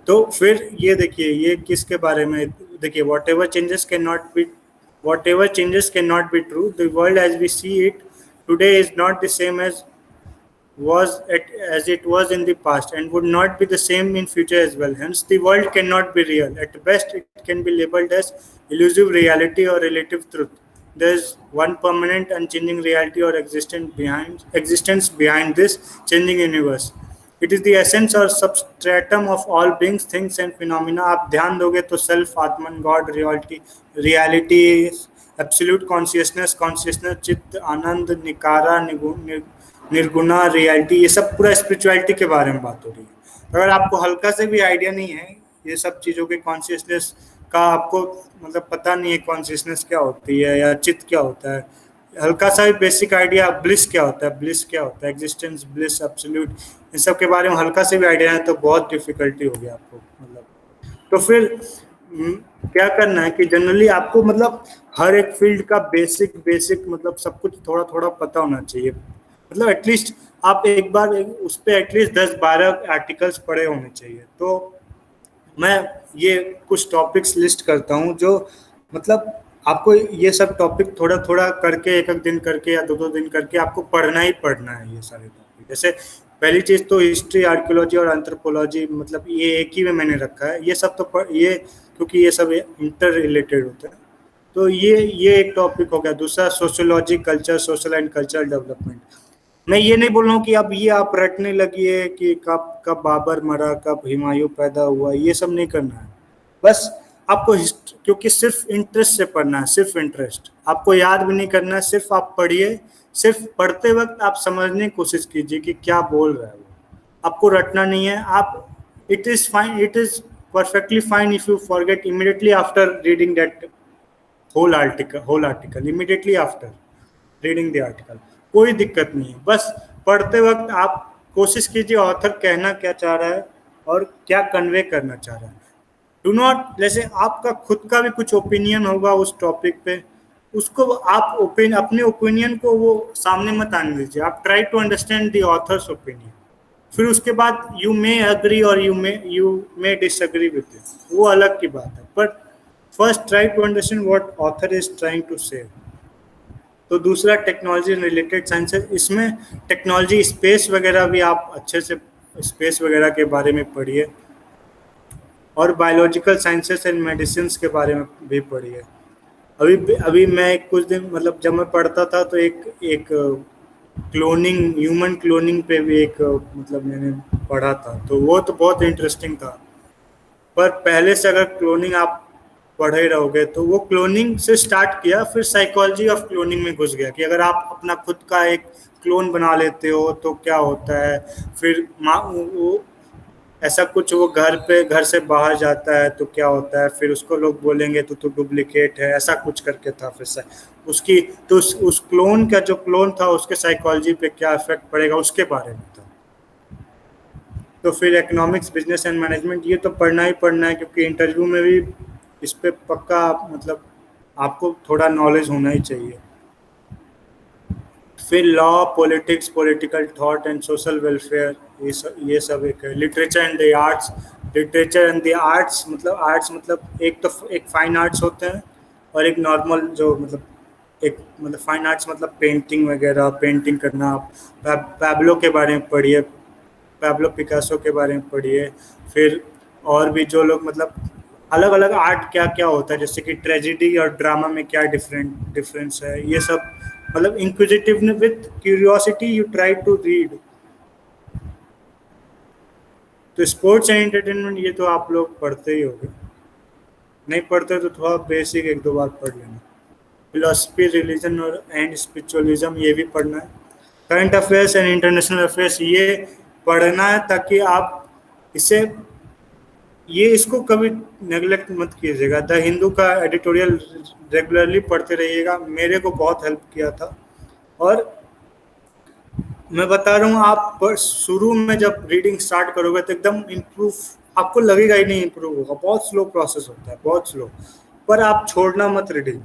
तो फिर ये देखिए ये किसके बारे में, देखिए whatever changes can not be true, the world as we see it today is not the same as it was in the past and would not be the same in future as well. Hence, the world cannot be real. At best, it can be labeled as illusive reality or relative truth. There is one permanent, unchanging reality or existence behind this changing universe. It is the essence or substratum of all beings, things and phenomena. आप ध्यान दोगे तो self, आत्मन, God, reality, absolute consciousness, चित्त, आनंद, निकारा, Nirguna, reality, ये सब पूरा spirituality के बारे में बात हो रही है। अगर आपको हल्का से भी आइडिया नहीं है ये सब चीज़ों के कॉन्शियसनेस का, आपको मतलब पता नहीं है कॉन्शियसनेस क्या होती है या चित्त क्या होता है, हल्का सा भी बेसिक आइडिया ब्लिस क्या होता है, एग्जिस्टेंस, ब्लिस, एब्सोल्यूट, इन सब के बारे में हल्का से भी आइडिया है तो बहुत डिफिकल्टी हो गया आपको मतलब। तो फिर क्या करना है कि जनरली आपको मतलब हर एक फील्ड का बेसिक मतलब सब कुछ थोड़ा थोड़ा पता होना चाहिए। मतलब एटलीस्ट आप एक बार उस पर एटलीस्ट 10-12 आर्टिकल्स पढ़े होने चाहिए। तो मैं ये कुछ टॉपिक्स लिस्ट करता हूँ जो मतलब आपको ये सब टॉपिक थोड़ा थोड़ा करके एक दिन करके या दो दिन करके आपको पढ़ना ही पढ़ना है ये सारे टॉपिक। जैसे पहली चीज़ तो हिस्ट्री, आर्कियोलॉजी और एंथ्रोपोलॉजी, मतलब ये एक ही में मैंने रखा है। ये सब तो ये क्योंकि ये सब इंटर रिलेटेड होते हैं, तो ये एक टॉपिक हो गया। दूसरा sociology, culture, social and cultural development. मैं ये नहीं बोल रहा हूँ कि अब ये आप रटने लगिए कि कब कब बाबर मरा, कब हुमायूं पैदा हुआ, ये सब नहीं करना है। बस आपको क्योंकि सिर्फ इंटरेस्ट से पढ़ना है, सिर्फ इंटरेस्ट, आपको याद भी नहीं करना है, सिर्फ आप पढ़िए। सिर्फ पढ़ते वक्त आप समझने की कोशिश कीजिए कि क्या बोल रहा है वो, आपको रटना नहीं है। आप it is fine, it is perfectly fine if you forget immediately after reading that whole article, immediately after reading the article, कोई दिक्कत नहीं है। बस पढ़ते वक्त आप कोशिश कीजिए ऑथर कहना क्या चाह रहा है और क्या कन्वे करना चाह रहा है। डू नॉट, जैसे आपका खुद का भी कुछ ओपिनियन होगा उस टॉपिक पे, उसको आप अपने ओपिनियन को वो सामने मत आने दीजिए। आप try to understand the author's opinion, फिर उसके बाद यू मे अग्री और you may disagree with it, वो अलग की बात है। But first try to understand what author is trying to say. तो दूसरा टेक्नोलॉजी रिलेटेड साइंसेस, इसमें टेक्नोलॉजी, स्पेस वगैरह भी आप अच्छे से स्पेस वगैरह के बारे में पढ़िए, और बायोलॉजिकल साइंसेस एंड मेडिसिन के बारे में भी पढ़िए। अभी मैं कुछ दिन मतलब जब मैं पढ़ता था तो एक क्लोनिंग, ह्यूमन क्लोनिंग पे भी एक मतलब मैंने पढ़ा था, तो वो तो बहुत इंटरेस्टिंग था। पर पहले से अगर क्लोनिंग आप पढ़े रहोगे तो वो क्लोनिंग से स्टार्ट किया, फिर साइकोलॉजी ऑफ क्लोनिंग में घुस गया कि अगर आप अपना खुद का एक क्लोन बना लेते हो तो क्या होता है। फिर वो ऐसा कुछ वो घर से बाहर जाता है तो क्या होता है, फिर उसको लोग बोलेंगे तो डुप्लीकेट है, ऐसा कुछ करके था। फिर से उसकी तो उस क्लोन का जो क्लोन था उसके साइकोलॉजी पे क्या इफेक्ट पड़ेगा उसके बारे में था। तो फिर इकोनॉमिक्स, बिजनेस एंड मैनेजमेंट ये तो पढ़ना ही पढ़ना है, क्योंकि इंटरव्यू में भी इस पे पक्का मतलब आपको थोड़ा नॉलेज होना ही चाहिए। फिर law, politics, political thought and social welfare, ये सब एक है। Literature and the arts, literature and the arts मतलब आर्ट्स मतलब एक तो एक फाइन आर्ट्स होते हैं और एक नॉर्मल जो मतलब एक मतलब फाइन आर्ट्स मतलब पेंटिंग वगैरह, पेंटिंग करना। आप पैब्लो के बारे में पढ़िए, पैब्लो पिकासो के बारे में पढ़िए। फिर और भी जो लोग मतलब अलग अलग आर्ट क्या क्या होता है, जैसे कि ट्रेजिडी और ड्रामा में क्या डिफरेंस है, ये सब मतलब inquisitive with curiosity you try to read. तो स्पोर्ट्स एंड एंटरटेनमेंट ये तो आप लोग पढ़ते ही होंगे, नहीं पढ़ते तो थोड़ा बेसिक एक दो बार पढ़ लेना। फिलोसफी, रिलीजन और एंड स्पिरिचुअलिज्म ये भी पढ़ना है। Current affairs and international affairs ये पढ़ना है ताकि आप इसे ये इसको कभी नेग्लेक्ट मत कीजिएगा। द हिंदू का एडिटोरियल रेगुलरली पढ़ते रहिएगा, मेरे को बहुत हेल्प किया था। और मैं बता रहा हूँ, आप शुरू में जब रीडिंग स्टार्ट करोगे तो एकदम इम्प्रूव आपको लगेगा ही नहीं, इम्प्रूव होगा। बहुत स्लो प्रोसेस होता है, बहुत स्लो। पर आप छोड़ना मत रीडिंग,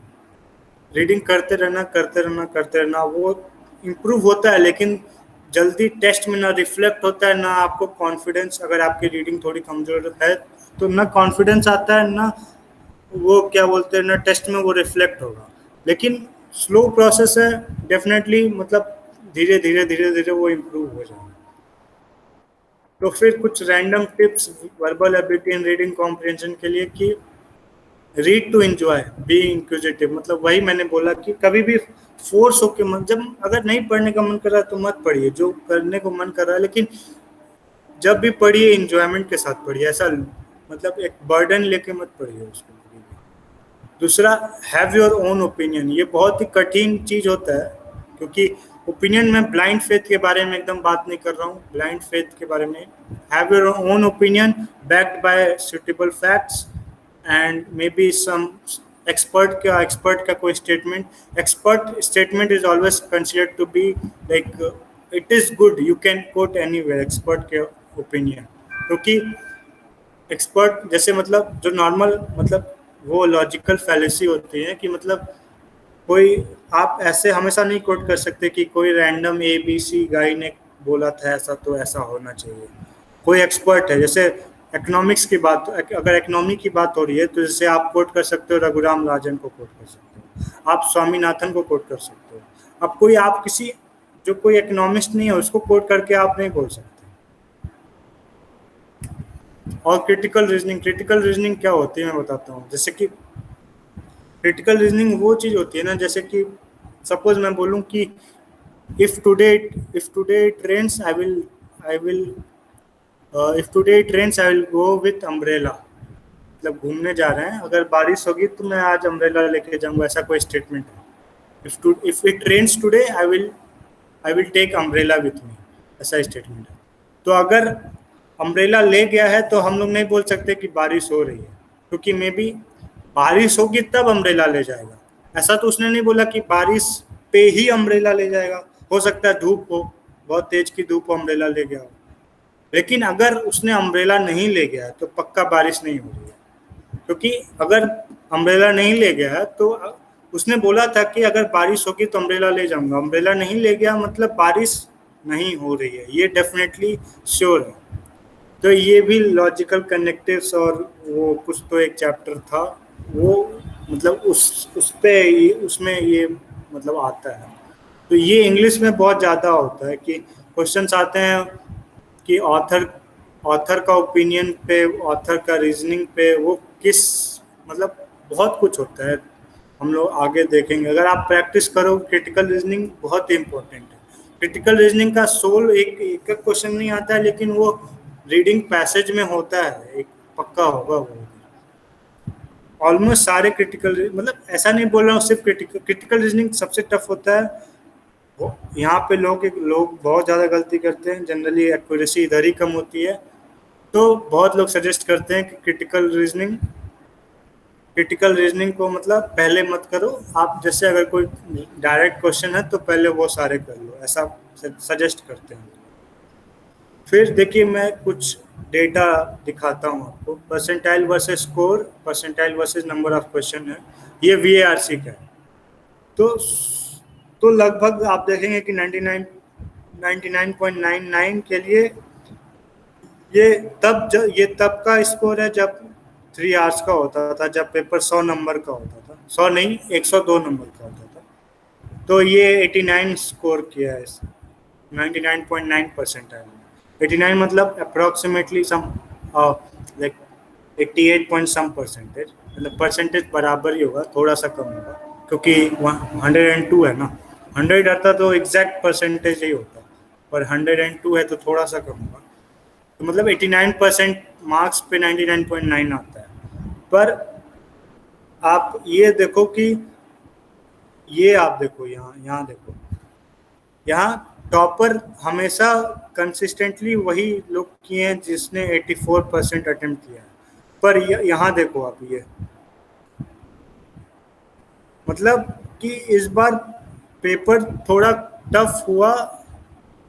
रीडिंग करते रहना करते रहना करते रहना, वो इम्प्रूव होता है। लेकिन जल्दी टेस्ट में ना रिफ्लेक्ट होता है, ना आपको कॉन्फिडेंस, अगर आपकी रीडिंग थोड़ी कमजोर है तो ना कॉन्फिडेंस आता है, ना वो क्या बोलते हैं ना टेस्ट में वो रिफ्लेक्ट होगा। लेकिन स्लो प्रोसेस है डेफिनेटली, मतलब धीरे धीरे धीरे धीरे वो इम्प्रूव हो जाएगा। तो फिर कुछ random tips verbal ability and reading comprehension के लिए कि read to enjoy, be inquisitive. मतलब वही मैंने बोला कि कभी भी फोर्स होके मन, जब अगर नहीं पढ़ने का मन कर रहा है तो मत पढ़िए, जो करने को मन कर रहा है। लेकिन जब भी पढ़िए इंजॉयमेंट के साथ पढ़िए, ऐसा मतलब एक बर्डन लेके मत पढ़िए उसको। दूसरा, हैव योर ओन ओपिनियन। ये बहुत ही कठिन चीज होता है, क्योंकि ओपिनियन में ब्लाइंड फेथ के बारे में एकदम बात नहीं कर रहा हूँ, ब्लाइंड फेथ के बारे में। Have your own opinion backed by suitable facts and may be some expert का कोई statement. Expert statement is always considered to be like it is good, you can quote anywhere expert के ओपिनियन। क्योंकि expert जैसे मतलब जो normal मतलब वो लॉजिकल फैलेसी होती है कि मतलब कोई आप ऐसे हमेशा नहीं कोट कर सकते कि कोई रैंडम ABC गाय ने बोला था ऐसा तो ऐसा होना चाहिए। कोई एक्सपर्ट है, जैसे इकोनॉमिक्स की बात, अगर इकोनॉमी की बात हो रही है तो जैसे आप कोट कर सकते हो रघुराम राजन को कोट कर सकते हो, आप स्वामीनाथन को कोट कर सकते हो। अब कोई आप किसी जो कोई इकोनॉमिस्ट नहीं है उसको कोट करके आप नहीं बोल सकते। और क्रिटिकल रीजनिंग क्या होती है मैं बताता हूँ। जैसे कि क्रिटिकल रीजनिंग वो चीज होती है ना, जैसे कि सपोज मैं बोलूँ कि if today if today it rains I will if today it rains I will go with umbrella. मतलब घूमने जा रहे हैं, अगर बारिश होगी तो मैं आज अम्ब्रेला लेके जाऊंगा, ऐसा कोई स्टेटमेंट है। If it rains today I will take umbrella with me, ऐसा स्टेटमेंट है। तो अगर अम्ब्रेला ले गया है तो हम लोग नहीं बोल सकते कि बारिश हो रही है, क्योंकि मे बी बारिश होगी तब अम्ब्रेला ले जाएगा। ऐसा तो उसने नहीं बोला कि बारिश पे ही अम्ब्रेला ले जाएगा। हो सकता है धूप हो, बहुत तेज की धूप हो, अम्ब्रेला ले गया हो। लेकिन अगर उसने अम्ब्रेला नहीं ले गया तो पक्का बारिश नहीं हो रही है, क्योंकि अगर अम्ब्रेला नहीं ले गया तो उसने बोला था कि अगर बारिश होगी तो अम्ब्रेला ले जाऊंगा, अम्ब्रेला नहीं ले गया मतलब बारिश नहीं हो रही है, ये डेफिनेटली श्योर है। तो ये भी लॉजिकल कनेक्टिव्स और वो कुछ तो एक चैप्टर था वो, मतलब उस पे उसमें ये मतलब आता है। तो ये इंग्लिश में बहुत ज़्यादा होता है कि क्वेश्चंस आते हैं कि ऑथर का ओपिनियन पे, ऑथर का रीजनिंग पे, वो किस मतलब बहुत कुछ होता है। हम लोग आगे देखेंगे, अगर आप प्रैक्टिस करो क्रिटिकल रीजनिंग बहुत इम्पोर्टेंट है। क्रिटिकल रीजनिंग का सोल एक क्वेश्चन नहीं आता है, लेकिन वो रीडिंग पैसेज में होता है, एक पक्का होगा वो। ऑलमोस्ट सारे क्रिटिकल मतलब ऐसा नहीं बोल रहा हूँ सिर्फ क्रिटिकल रीजनिंग सबसे टफ होता है। यहाँ पे लोग बहुत ज़्यादा गलती करते हैं, जनरली एक्यूरेसी इधर ही कम होती है। तो बहुत लोग सजेस्ट करते हैं कि क्रिटिकल रीजनिंग को मतलब पहले मत करो आप, जैसे अगर कोई डायरेक्ट क्वेश्चन है तो पहले वो सारे कर लो, ऐसा सजेस्ट करते हैं। फिर देखिए मैं कुछ डेटा दिखाता हूँ आपको। Percentile versus score, percentile versus number of question है, ये वीएआरसी का है। तो लगभग आप देखेंगे कि 99.99 के लिए ये तब का स्कोर है जब 3 आवर्स का होता था, जब पेपर 100 नंबर का होता था, 100 नहीं 102 नंबर का होता था। तो ये 89 स्कोर किया है, 99.9 परसेंटाइल। 89 मतलब approximately some like 88 point some percentage, मतलब परसेंटेज बराबर ही होगा, थोड़ा सा कम होगा क्योंकि 102 है ना। 100 आता तो एग्जैक्ट परसेंटेज ही होता, पर 102 है तो थोड़ा सा कम होगा। तो मतलब 89% मार्क्स पे 99.9 आता है। पर आप ये देखो कि ये आप देखो यहाँ यहाँ देखो, यहाँ टॉपर हमेशा कंसिस्टेंटली वही लोग किए हैं जिसने 84% अटेम्प्ट किया है। पर यहाँ देखो आप, ये मतलब कि इस बार पेपर थोड़ा टफ हुआ,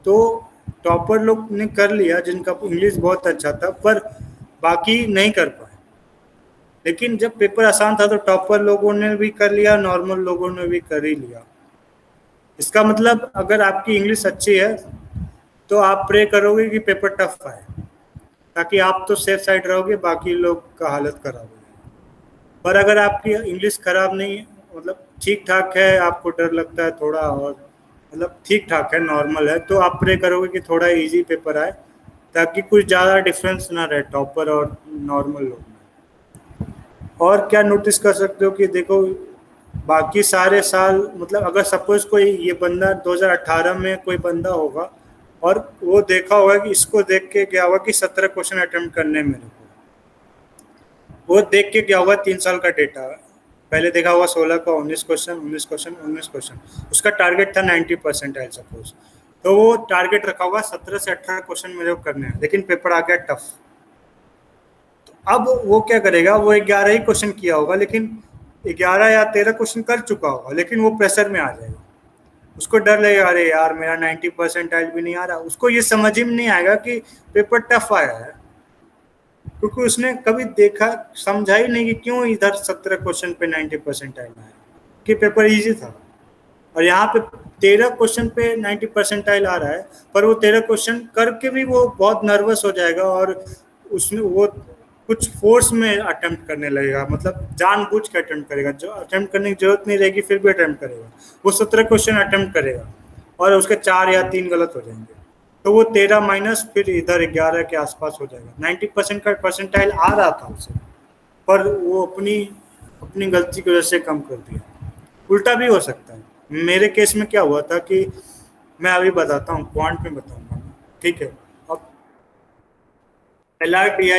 तो टॉपर लोग ने कर लिया जिनका इंग्लिश बहुत अच्छा था, पर बाकी नहीं कर पाए। लेकिन जब पेपर आसान था तो टॉपर लोगों ने भी कर लिया, नॉर्मल लोगों ने भी कर ही लिया। इसका मतलब अगर आपकी इंग्लिश अच्छी है तो आप प्रे करोगे कि पेपर टफ आए, ताकि आप तो सेफ साइड रहोगे, बाकी लोग का हालत खराब हो। पर अगर आपकी इंग्लिश खराब नहीं है, मतलब ठीक ठाक है, आपको डर लगता है थोड़ा, और मतलब ठीक ठाक है, नॉर्मल है, तो आप प्रे करोगे कि थोड़ा इजी पेपर आए, ताकि कुछ ज़्यादा डिफरेंस ना रहे टॉपर और नॉर्मल लोग में। और क्या नोटिस कर सकते हो कि देखो बाकी सारे साल, मतलब अगर सपोज कोई ये बंदा 2018 में कोई बंदा होगा और वो देखा होगा कि इसको देख के क्या होगा कि 17 क्वेश्चन अटेम्प्ट करने मेरे को, वो देख के क्या होगा 3 साल का डेटा पहले देखा होगा, 16 का 19 क्वेश्चन 19 क्वेश्चन 19 क्वेश्चन, उसका टारगेट था 90% सपोज, तो वो टारगेट रखा होगा 17 से 18 क्वेश्चन मेरे को करने हैं, लेकिन पेपर आ गया टफ। तो अब वो क्या करेगा, वो 11 ही क्वेश्चन किया होगा, लेकिन 11 या 13 क्वेश्चन कर चुका होगा, लेकिन वो प्रेशर में आ जाएगा, उसको डर लगेगा अरे यार मेरा 90% भी नहीं आ रहा, उसको ये समझ ही नहीं आएगा कि पेपर टफ आया है, क्योंकि उसने कभी देखा समझा ही नहीं कि क्यों इधर 17 क्वेश्चन पे 90% आया, कि पेपर इजी था। और यहाँ पे 13 क्वेश्चन पे 90% आ रहा है, पर वो 13 क्वेश्चन करके भी वो बहुत नर्वस हो जाएगा, और उसमें वो कुछ फोर्स में अटेम्प्ट करने लगेगा, मतलब जानबूझ के अटेम्प्ट करेगा, जो अटेम्प्ट करने की जरूरत नहीं रहेगी फिर भी अटेम्प्ट करेगा। वो 17 क्वेश्चन अटेम्प्ट करेगा और उसके 4 या 3 गलत हो जाएंगे, तो वो 13 माइनस फिर इधर 11 के आसपास हो जाएगा। 90% का परसेंटाइल आ रहा था उसे, पर वो अपनी अपनी गलती की वजह से कम कर दिया। उल्टा भी हो सकता है। मेरे केस में क्या हुआ था कि मैं अभी बताता हूँ, क्वांट में बताऊंगा, ठीक है। अब एल आर टी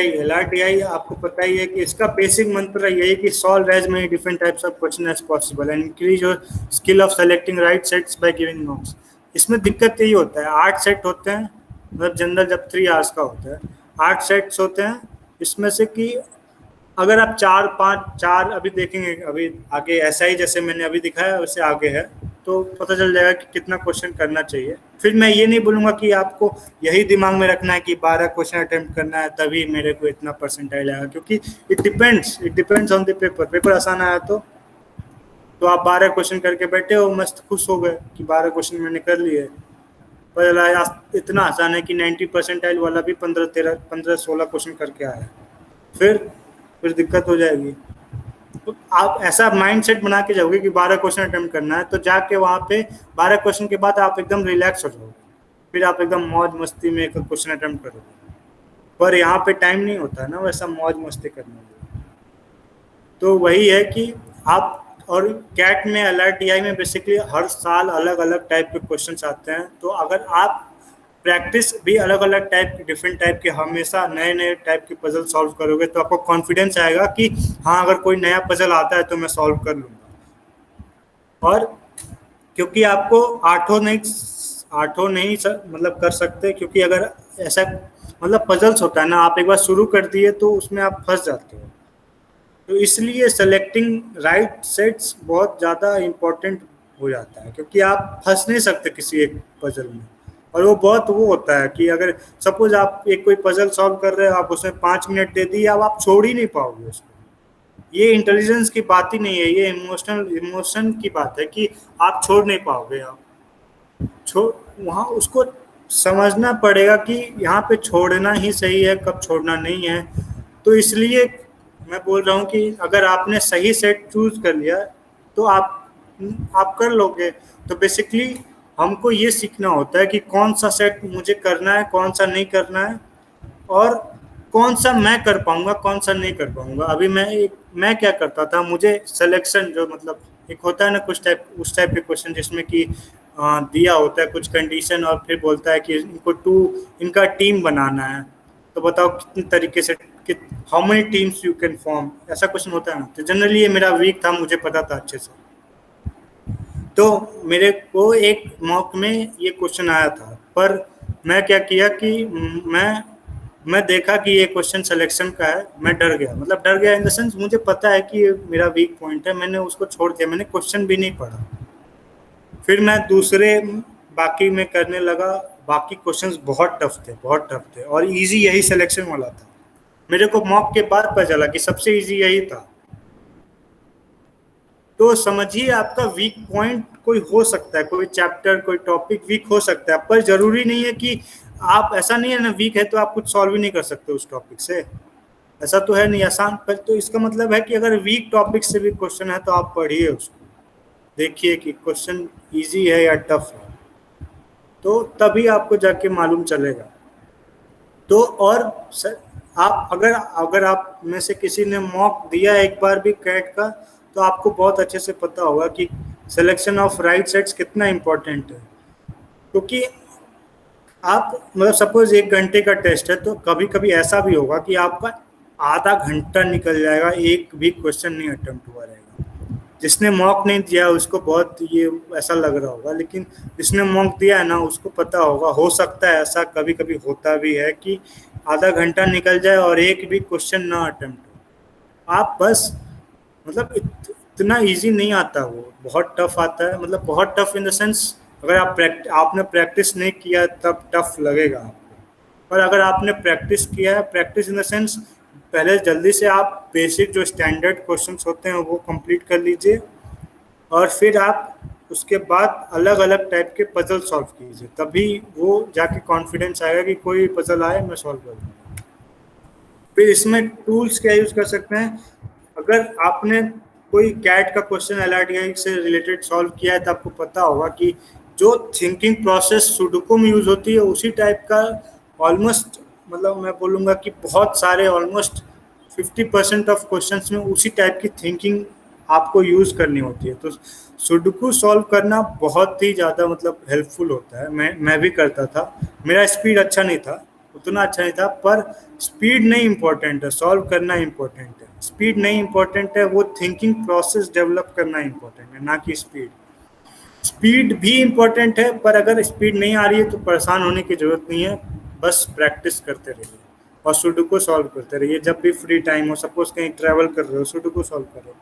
आई आपको पता ही है कि इसका बेसिक मंत्र यही है कि solve as many different types of question as possible and increase your skill of selecting right sets by giving notes. इसमें दिक्कत यही होता है, 8 सेट होते हैं, मतलब जनरल जब 3 आवर्स का होता है 8 सेट्स होते हैं, इसमें से कि अगर आप 4 5 4 अभी देखेंगे, अभी आगे ऐसा ही जैसे मैंने अभी दिखाया वैसे आगे है, तो पता चल जाएगा कि कितना क्वेश्चन करना चाहिए। फिर मैं ये नहीं बोलूँगा कि आपको यही दिमाग में रखना है कि 12 क्वेश्चन अटेम्प्ट करना है तभी मेरे को इतना परसेंटाइल आएगा, क्योंकि it depends on the paper. Paper आसान आया तो आप 12 क्वेश्चन करके बैठे हो, मस्त खुश हो गए कि 12 क्वेश्चन मैंने कर लिए, पर इतना आसान है कि 90 परसेंटाइल वाला भी 15 16 क्वेश्चन करके आया, फिर फिर दिक्कत हो जाएगी। तो आप ऐसा माइंड सेट बना के जाओगे कि 12 क्वेश्चन अटेम्प्ट करना है, तो जाके वहाँ पे 12 क्वेश्चन के बाद आप एकदम रिलैक्स हो जाओगे, फिर आप एकदम मौज मस्ती में एक क्वेश्चन अटेम्प्ट करोगे। पर यहाँ पे टाइम नहीं होता ना वैसा मौज मस्ती करने में। तो वही है कि आप, और कैट में एल में बेसिकली हर साल अलग अलग टाइप के क्वेश्चन आते हैं, तो अगर आप प्रैक्टिस भी अलग अलग टाइप के, डिफरेंट टाइप के, हमेशा नए नए टाइप के पजल सॉल्व करोगे तो आपको कॉन्फिडेंस आएगा कि हाँ अगर कोई नया पजल आता है तो मैं सॉल्व कर लूँगा। और क्योंकि आपको आठों नहीं मतलब कर सकते, क्योंकि अगर ऐसा मतलब पजल्स होता है ना, आप एक बार शुरू कर दिए तो उसमें आप फंस जाते हो। तो इसलिए सेलेक्टिंग राइट सेट्स बहुत ज़्यादा इम्पोर्टेंट हो जाता है, क्योंकि आप फंस नहीं सकते किसी एक पजल में। और वो बहुत वो होता है कि अगर सपोज आप एक कोई पजल सॉल्व कर रहे हो, आप उसमें 5 मिनट दे दिए, अब आप छोड़ ही नहीं पाओगे उसको। ये इंटेलिजेंस की बात ही नहीं है, ये इमोशन की बात है कि आप छोड़ नहीं पाओगे। आप छोड़ वहाँ उसको समझना पड़ेगा कि यहाँ पे छोड़ना ही सही है, कब छोड़ना नहीं है। तो इसलिए मैं बोल रहा हूँ कि अगर आपने सही सेट चूज कर लिया तो आप कर लोगे। तो बेसिकली हमको ये सीखना होता है कि कौन सा सेट मुझे करना है, कौन सा नहीं करना है, और कौन सा मैं कर पाऊंगा, कौन सा नहीं कर पाऊंगा। अभी मैं क्या करता था, मुझे सिलेक्शन जो मतलब एक होता है ना कुछ टाइप, उस टाइप के क्वेश्चन जिसमें कि दिया होता है कुछ कंडीशन और फिर बोलता है कि इनका टीम बनाना है, तो बताओ कितने तरीके से, how many teams you can form, ऐसा क्वेश्चन होता है ना। तो जनरली ये मेरा वीक था, मुझे पता था अच्छे से। तो मेरे को एक मॉक में ये क्वेश्चन आया था, पर मैं क्या किया कि मैं देखा कि ये क्वेश्चन सिलेक्शन का है, मैं डर गया। मतलब डर गया इन द सेंस, मुझे पता है कि ये मेरा वीक पॉइंट है, मैंने उसको छोड़ दिया, मैंने क्वेश्चन भी नहीं पढ़ा। फिर मैं दूसरे बाकी में करने लगा। बाकी क्वेश्चंस बहुत टफ थे, बहुत टफ थे, और इजी यही सिलेक्शन वाला था। मेरे को मॉक के बाद पता चला कि सबसे इजी यही था। तो समझिए आपका वीक पॉइंट कोई हो सकता है, कोई चैप्टर कोई टॉपिक वीक हो सकता है, पर जरूरी नहीं है कि आप, ऐसा नहीं है ना वीक है तो आप कुछ सॉल्व ही नहीं कर सकते उस टॉपिक से। ऐसा तो है नहीं आसान। पर तो इसका मतलब है कि अगर वीक टॉपिक से भी क्वेश्चन है तो आप पढ़िए उसको, देखिए कि क्वेश्चन इजी है या टफ है, तो तभी आपको जाके मालूम चलेगा। तो और सर, आप अगर अगर आप में से किसी ने मॉक दिया एक बार भी कैट का, तो आपको बहुत अच्छे से पता होगा कि सिलेक्शन ऑफ राइट सेट्स कितना इम्पोर्टेंट है। क्योंकि आप मतलब सपोज 1 घंटे का टेस्ट है, तो कभी कभी ऐसा भी होगा कि आपका आधा घंटा निकल जाएगा, एक भी क्वेश्चन नहीं अटेम्प्ट हुआ रहेगा। जिसने मॉक नहीं दिया उसको बहुत ये ऐसा लग रहा होगा, लेकिन जिसने मॉक दिया है ना उसको पता होगा। हो सकता है ऐसा कभी कभी होता भी है कि आधा घंटा निकल जाए और एक भी क्वेश्चन ना अटेम्प्ट हो। आप बस मतलब इतना इजी नहीं आता, वो बहुत टफ आता है। मतलब बहुत टफ इन द सेंस, अगर आपने प्रैक्टिस नहीं किया तब टफ लगेगा आपको। पर अगर आपने प्रैक्टिस किया है, प्रैक्टिस इन द सेंस, पहले जल्दी से आप बेसिक जो स्टैंडर्ड क्वेश्चंस होते हैं वो कंप्लीट कर लीजिए, और फिर आप उसके बाद अलग अलग टाइप के पजल सॉल्व कीजिए, तभी वो जाके कॉन्फिडेंस आएगा कि कोई पजल आए मैं सॉल्व कर दूँगा। फिर इसमें टूल्स क्या यूज कर सकते हैं, अगर आपने कोई कैट का क्वेश्चन एलआरटीआई से रिलेटेड सॉल्व किया है तो आपको पता होगा कि जो थिंकिंग प्रोसेस सुडोकू में यूज होती है उसी टाइप का ऑलमोस्ट, मतलब मैं बोलूँगा कि बहुत सारे ऑलमोस्ट 50% ऑफ क्वेश्चंस में उसी टाइप की थिंकिंग आपको यूज करनी होती है। तो सुडोकू सॉल्व करना बहुत ही ज़्यादा मतलब हेल्पफुल होता है। मैं भी करता था। मेरा स्पीड अच्छा नहीं था, उतना अच्छा नहीं था, पर स्पीड नहीं इम्पोर्टेंट है, सॉल्व करना इम्पोर्टेंट है। स्पीड नहीं इम्पोर्टेंट है, वो थिंकिंग प्रोसेस डेवलप करना इम्पोर्टेंट है, ना कि स्पीड। स्पीड भी इम्पोर्टेंट है, पर अगर स्पीड नहीं आ रही है तो परेशान होने की जरूरत नहीं है, बस प्रैक्टिस करते रहिए और सुडोकू सॉल्व करते रहिए। जब भी फ्री टाइम हो, सपोज कहीं ट्रैवल कर रहे हो, सुडोकू सॉल्व करो,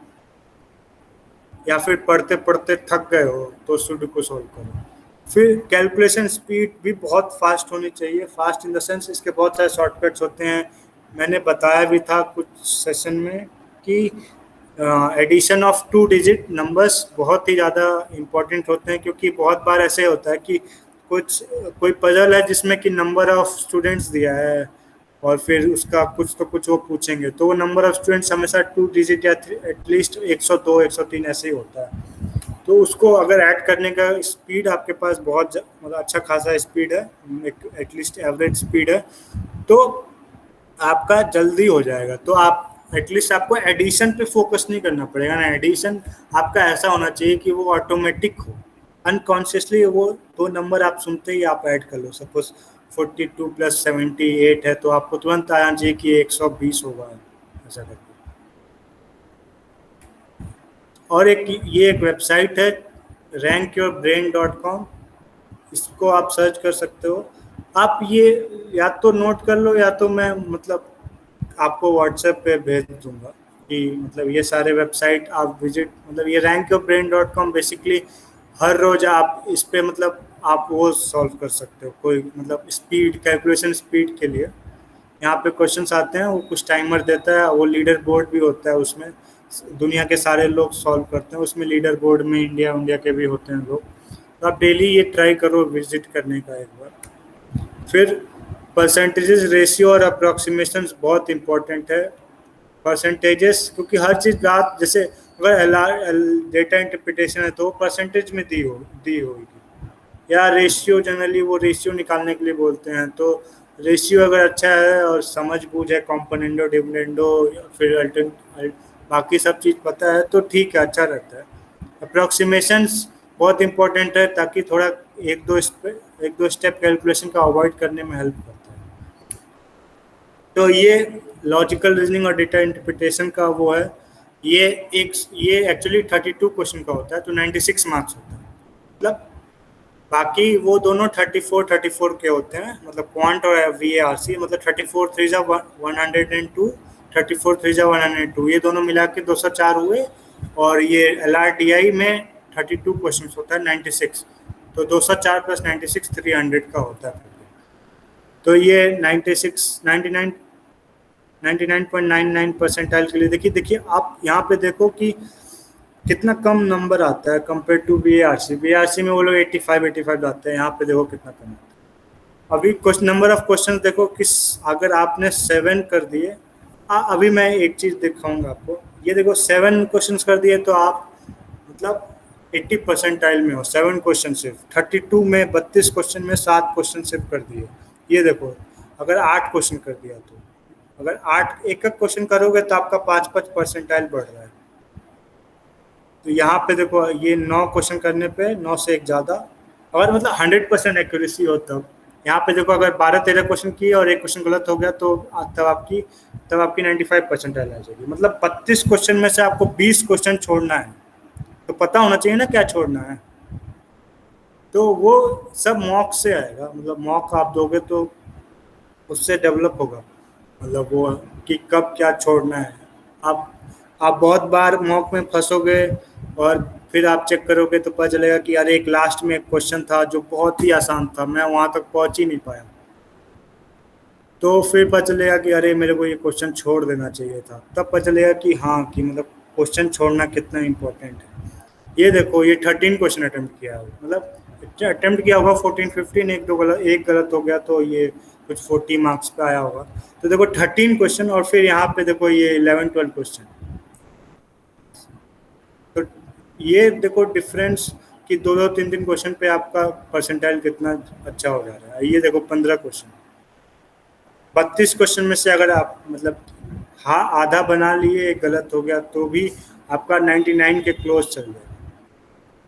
या फिर पढ़ते पढ़ते थक गए हो तो सुडोकू सॉल्व करो। फिर कैलकुलेशन स्पीड भी बहुत फास्ट होनी चाहिए। फास्ट इन द सेंस, इसके बहुत सारे शॉर्टकट्स होते हैं। मैंने बताया भी था कुछ सेशन में कि एडिशन ऑफ 2 डिजिट नंबर्स बहुत ही ज़्यादा इम्पोर्टेंट होते हैं, क्योंकि बहुत बार ऐसे होता है कि कोई पजल है जिसमें कि नंबर ऑफ स्टूडेंट्स दिया है और फिर उसका कुछ तो कुछ वो पूछेंगे, तो वो नंबर ऑफ स्टूडेंट्स हमेशा 2 डिजिट या एटलीस्ट 102 103 ऐसे ही होता है। तो उसको अगर ऐड करने का स्पीड आपके पास बहुत मतलब अच्छा खासा स्पीड है, एटलीस्ट एवरेज स्पीड है, तो आपका जल्दी हो जाएगा। तो आप एटलीस्ट आपको एडिशन पे फोकस नहीं करना पड़ेगा ना। एडिशन आपका ऐसा होना चाहिए कि वो ऑटोमेटिक हो, अनकॉन्शियसली वो 2 नंबर आप सुनते ही आप ऐड कर लो। सपोज 42 + 78 है, तो आपको तुरंत आना चाहिए कि 120 होगा, ऐसा करके। और ये एक वेबसाइट है, rankyourbrain.com, इसको आप सर्च कर सकते हो। आप ये या तो नोट कर लो, या तो मैं मतलब आपको व्हाट्सएप पे भेज दूंगा कि मतलब ये सारे वेबसाइट आप विजिट, मतलब ये rankyourbrain.com बेसिकली हर रोज आप इस पे मतलब आप वो सॉल्व कर सकते हो, कोई मतलब स्पीड, कैलकुलेशन स्पीड के लिए यहाँ पे क्वेश्चंस आते हैं, वो कुछ टाइमर देता है, वो लीडर बोर्ड भी होता है उसमें, दुनिया के सारे लोग सॉल्व करते हैं उसमें, लीडर बोर्ड में इंडिया इंडिया के भी होते हैं लोग। तो आप डेली ये ट्राई करो विजिट करने का एक बार। फिर परसेंटेजेस, रेशियो और अप्रोक्सीमेशंस बहुत इंपॉर्टेंट है। परसेंटेजेस क्योंकि हर चीज़ रात जैसे अगर डेटा इंटरप्रिटेशन है तो परसेंटेज में दी होगी, या रेशियो, जनरली वो रेशियो निकालने के लिए बोलते हैं, तो रेशियो अगर अच्छा है और समझ बूझ है, कॉम्पोनेंडो डिविडेंडो या फिर बाकी सब चीज़ पता है तो ठीक है, अच्छा रहता है। अप्रोक्सीमेशंस बहुत इंपॉर्टेंट है ताकि थोड़ा एक दो स्टेप कैलकुलेशन का अवॉइड करने में हेल्प करता है। तो ये लॉजिकल रीजनिंग और डेटा इंटरप्रिटेशन का वो है। ये ये एक्चुअली 32 क्वेश्चन का होता है, तो 96 मार्क्स होता है। मतलब बाकी वो दोनों 34 के होते हैं, मतलब क्वांट और VARC, मतलब 34 3 जा 102, 34 3 जा 102, ये दोनों मिला के 204 हुए। और ये LRDI में 32 क्वेश्चन होता है, 96, तो 204 प्लस 96 300 का होता है। तो ये 96 99 99.99 परसेंटाइल के लिए देखिए, आप यहाँ पे देखो कि कितना कम नंबर आता है कंपेयर टू BARC में वो लोग 85 आते हैं, यहाँ पे देखो कितना कम आता है। अभी क्वेश्चन, नंबर ऑफ क्वेश्चन देखो किस, अगर आपने 7 कर दिए, अभी मैं एक चीज दिखाऊंगा आपको, ये देखो 7 क्वेश्चन कर दिए तो आप मतलब 80 परसेंटाइल में हो। 7 क्वेश्चन सिर्फ, 32 में 32 क्वेश्चन में 7 क्वेश्चन सिर्फ कर दिए। ये देखो अगर 8 क्वेश्चन कर दिया तो, अगर 8 एक एक क्वेश्चन करोगे तो आपका 5 परसेंटाइल बढ़ रहा है। तो यहाँ पे देखो ये 9 क्वेश्चन करने पे 9 से एक ज़्यादा, अगर मतलब 100% एक्यूरेसी हो तब। यहाँ पे देखो अगर 12-13 क्वेश्चन किए और एक क्वेश्चन गलत हो गया तो तब आपकी 95 परसेंटाइल आ जाएगी। मतलब 32 क्वेश्चन में से आपको 20 क्वेश्चन छोड़ना है, तो पता होना चाहिए ना क्या छोड़ना है। तो वो सब मॉक से आएगा, मतलब मॉक आप दोगे तो उससे डेवलप होगा, मतलब वो कि कब क्या छोड़ना है। आप आप बहुत बार मॉक में फंसोगे और फिर आप चेक करोगे तो पता चलेगा कि अरे एक लास्ट में एक क्वेश्चन था जो बहुत ही आसान था, मैं वहां तक पहुंच ही नहीं पाया। तो फिर पता चलेगा कि अरे मेरे को ये क्वेश्चन छोड़ देना चाहिए था, तब पता चलेगा कि हाँ, कि मतलब क्वेश्चन छोड़ना कितना इम्पोर्टेंट है। ये देखो ये 13 क्वेश्चन अटेम्प्ट किया है, मतलब अटेम्प्ट किया होगा 14-15, एक गलत हो गया तो ये कुछ 40 मार्क्स पे आया होगा। तो देखो 13 क्वेश्चन, और फिर यहाँ पे देखो ये 11-12 क्वेश्चन। तो ये देखो डिफरेंस कि दो दो तीन तीन क्वेश्चन पे आपका परसेंटाइल कितना अच्छा हो जा रहा है। ये देखो 15 क्वेश्चन, 32 क्वेश्चन में से अगर आप मतलब हाँ आधा बना लिए, एक गलत हो गया तो भी आपका 99 के क्लोज चल जाएगा।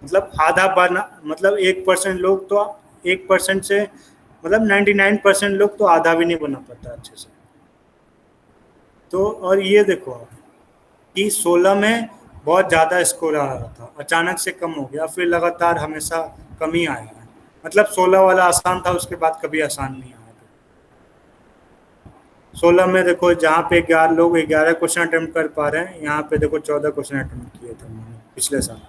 मतलब आधा बना मतलब 1% लोग तो 1% से मतलब 99% लोग तो आधा भी नहीं बना पाता अच्छे से। तो और ये देखो आप कि 16 में बहुत ज़्यादा स्कोर आ रहा था, अचानक से कम हो गया, फिर लगातार हमेशा कम ही आया है। मतलब 16 वाला आसान था, उसके बाद कभी आसान नहीं आया। 16 में देखो जहाँ पे 11 लोग 11 क्वेश्चन अटेम्प्ट कर पा रहे हैं, यहाँ पे देखो 14 क्वेश्चन अटेम्प्ट किए थे उन्होंने पिछले साल।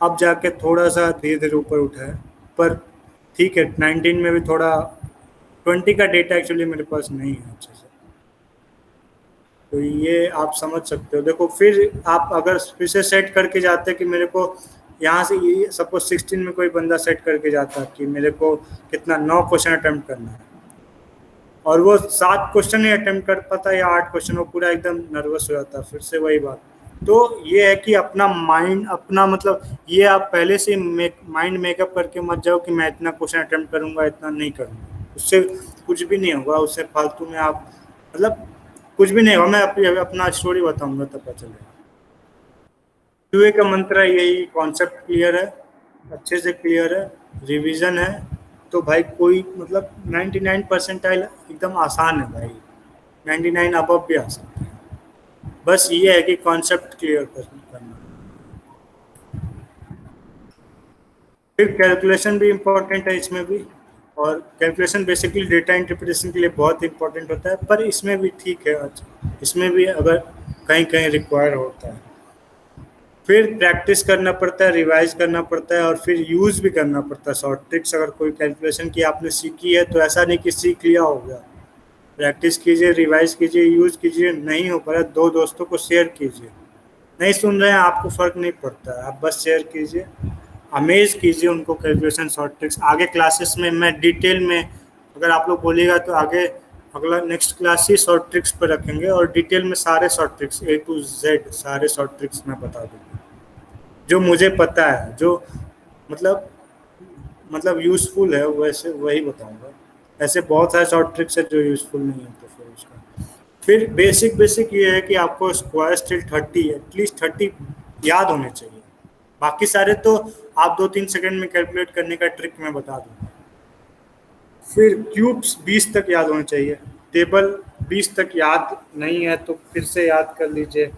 अब जाके थोड़ा सा धीरे धीरे ऊपर उठा है, पर ठीक है 19 में भी थोड़ा 20 का डेटा एक्चुअली मेरे पास नहीं है अच्छे से, तो ये आप समझ सकते हो। देखो फिर आप अगर फिर से सेट करके जाते कि मेरे को यहाँ से ये सपोज 16 में कोई बंदा सेट करके जाता कि मेरे को कितना 9 क्वेश्चन अटेम्प्ट करना है, और वो 7 क्वेश्चन ही अटेम्प्ट कर पाता या 8 क्वेश्चन, वो पूरा एकदम नर्वस हो जाता। फिर से वही बात। तो ये है कि अपना माइंड अपना मतलब ये आप पहले से माइंड मेकअप करके मत जाओ कि मैं इतना क्वेश्चन अटेम्प्ट करूंगा, इतना नहीं करूंगा, उससे कुछ भी नहीं होगा। उससे फालतू में आप मतलब कुछ भी नहीं होगा। मैं अपना स्टोरी बताऊंगा तब पता चलेगा। QA का मंत्र है यही, कॉन्सेप्ट क्लियर है, अच्छे से क्लियर है, रिवीजन है, तो भाई कोई मतलब 99 परसेंटाइल एकदम आसान है भाई, 99 अबव भी आ सकते हैं। बस ये है कि कॉन्सेप्ट क्लियर करना। फिर कैलकुलेशन भी इम्पोर्टेंट है इसमें भी। और कैलकुलेशन बेसिकली डेटा इंटरप्रिटेशन के लिए बहुत इंपॉर्टेंट होता है, पर इसमें भी ठीक है, अच्छा इसमें भी अगर कहीं कहीं रिक्वायर होता है। फिर प्रैक्टिस करना पड़ता है, रिवाइज करना पड़ता है, और फिर यूज़ भी करना पड़ता है शॉर्ट ट्रिक्स। अगर कोई कैलकुलेशन की आपने सीखी है तो ऐसा नहीं कि सीख लिया हो गया, प्रैक्टिस कीजिए, रिवाइज कीजिए, यूज़ कीजिए। नहीं हो पा रहा दो दोस्तों को शेयर कीजिए। नहीं सुन रहे हैं आपको फ़र्क नहीं पड़ता है, आप बस शेयर कीजिए, अमेज कीजिए उनको कैलकुलेशन शॉर्ट ट्रिक्स। आगे क्लासेस में मैं डिटेल में, अगर आप लोग बोलिएगा तो आगे अगला नेक्स्ट क्लास ही शॉर्ट ट्रिक्स पर रखेंगे, और डिटेल में सारे short tricks A to Z सारे शॉर्ट ट्रिक्स मैं बता दूँगा जो मुझे पता है, जो मतलब यूज़फुल है, वैसे वही बताऊंगा। ऐसे बहुत सारे शॉर्ट ट्रिक्स है जो यूज़फुल नहीं है, तो फिर उसका फिर बेसिक बेसिक ये है कि आपको स्क्वायर स्टिल 30 एटलीस्ट 30 याद होने चाहिए। बाकी सारे तो आप 2-3 सेकंड में कैलकुलेट करने का ट्रिक मैं बता दूंगा। फिर क्यूब्स 20 तक याद होने चाहिए, टेबल 20 तक याद नहीं है तो फिर से याद कर लीजिए।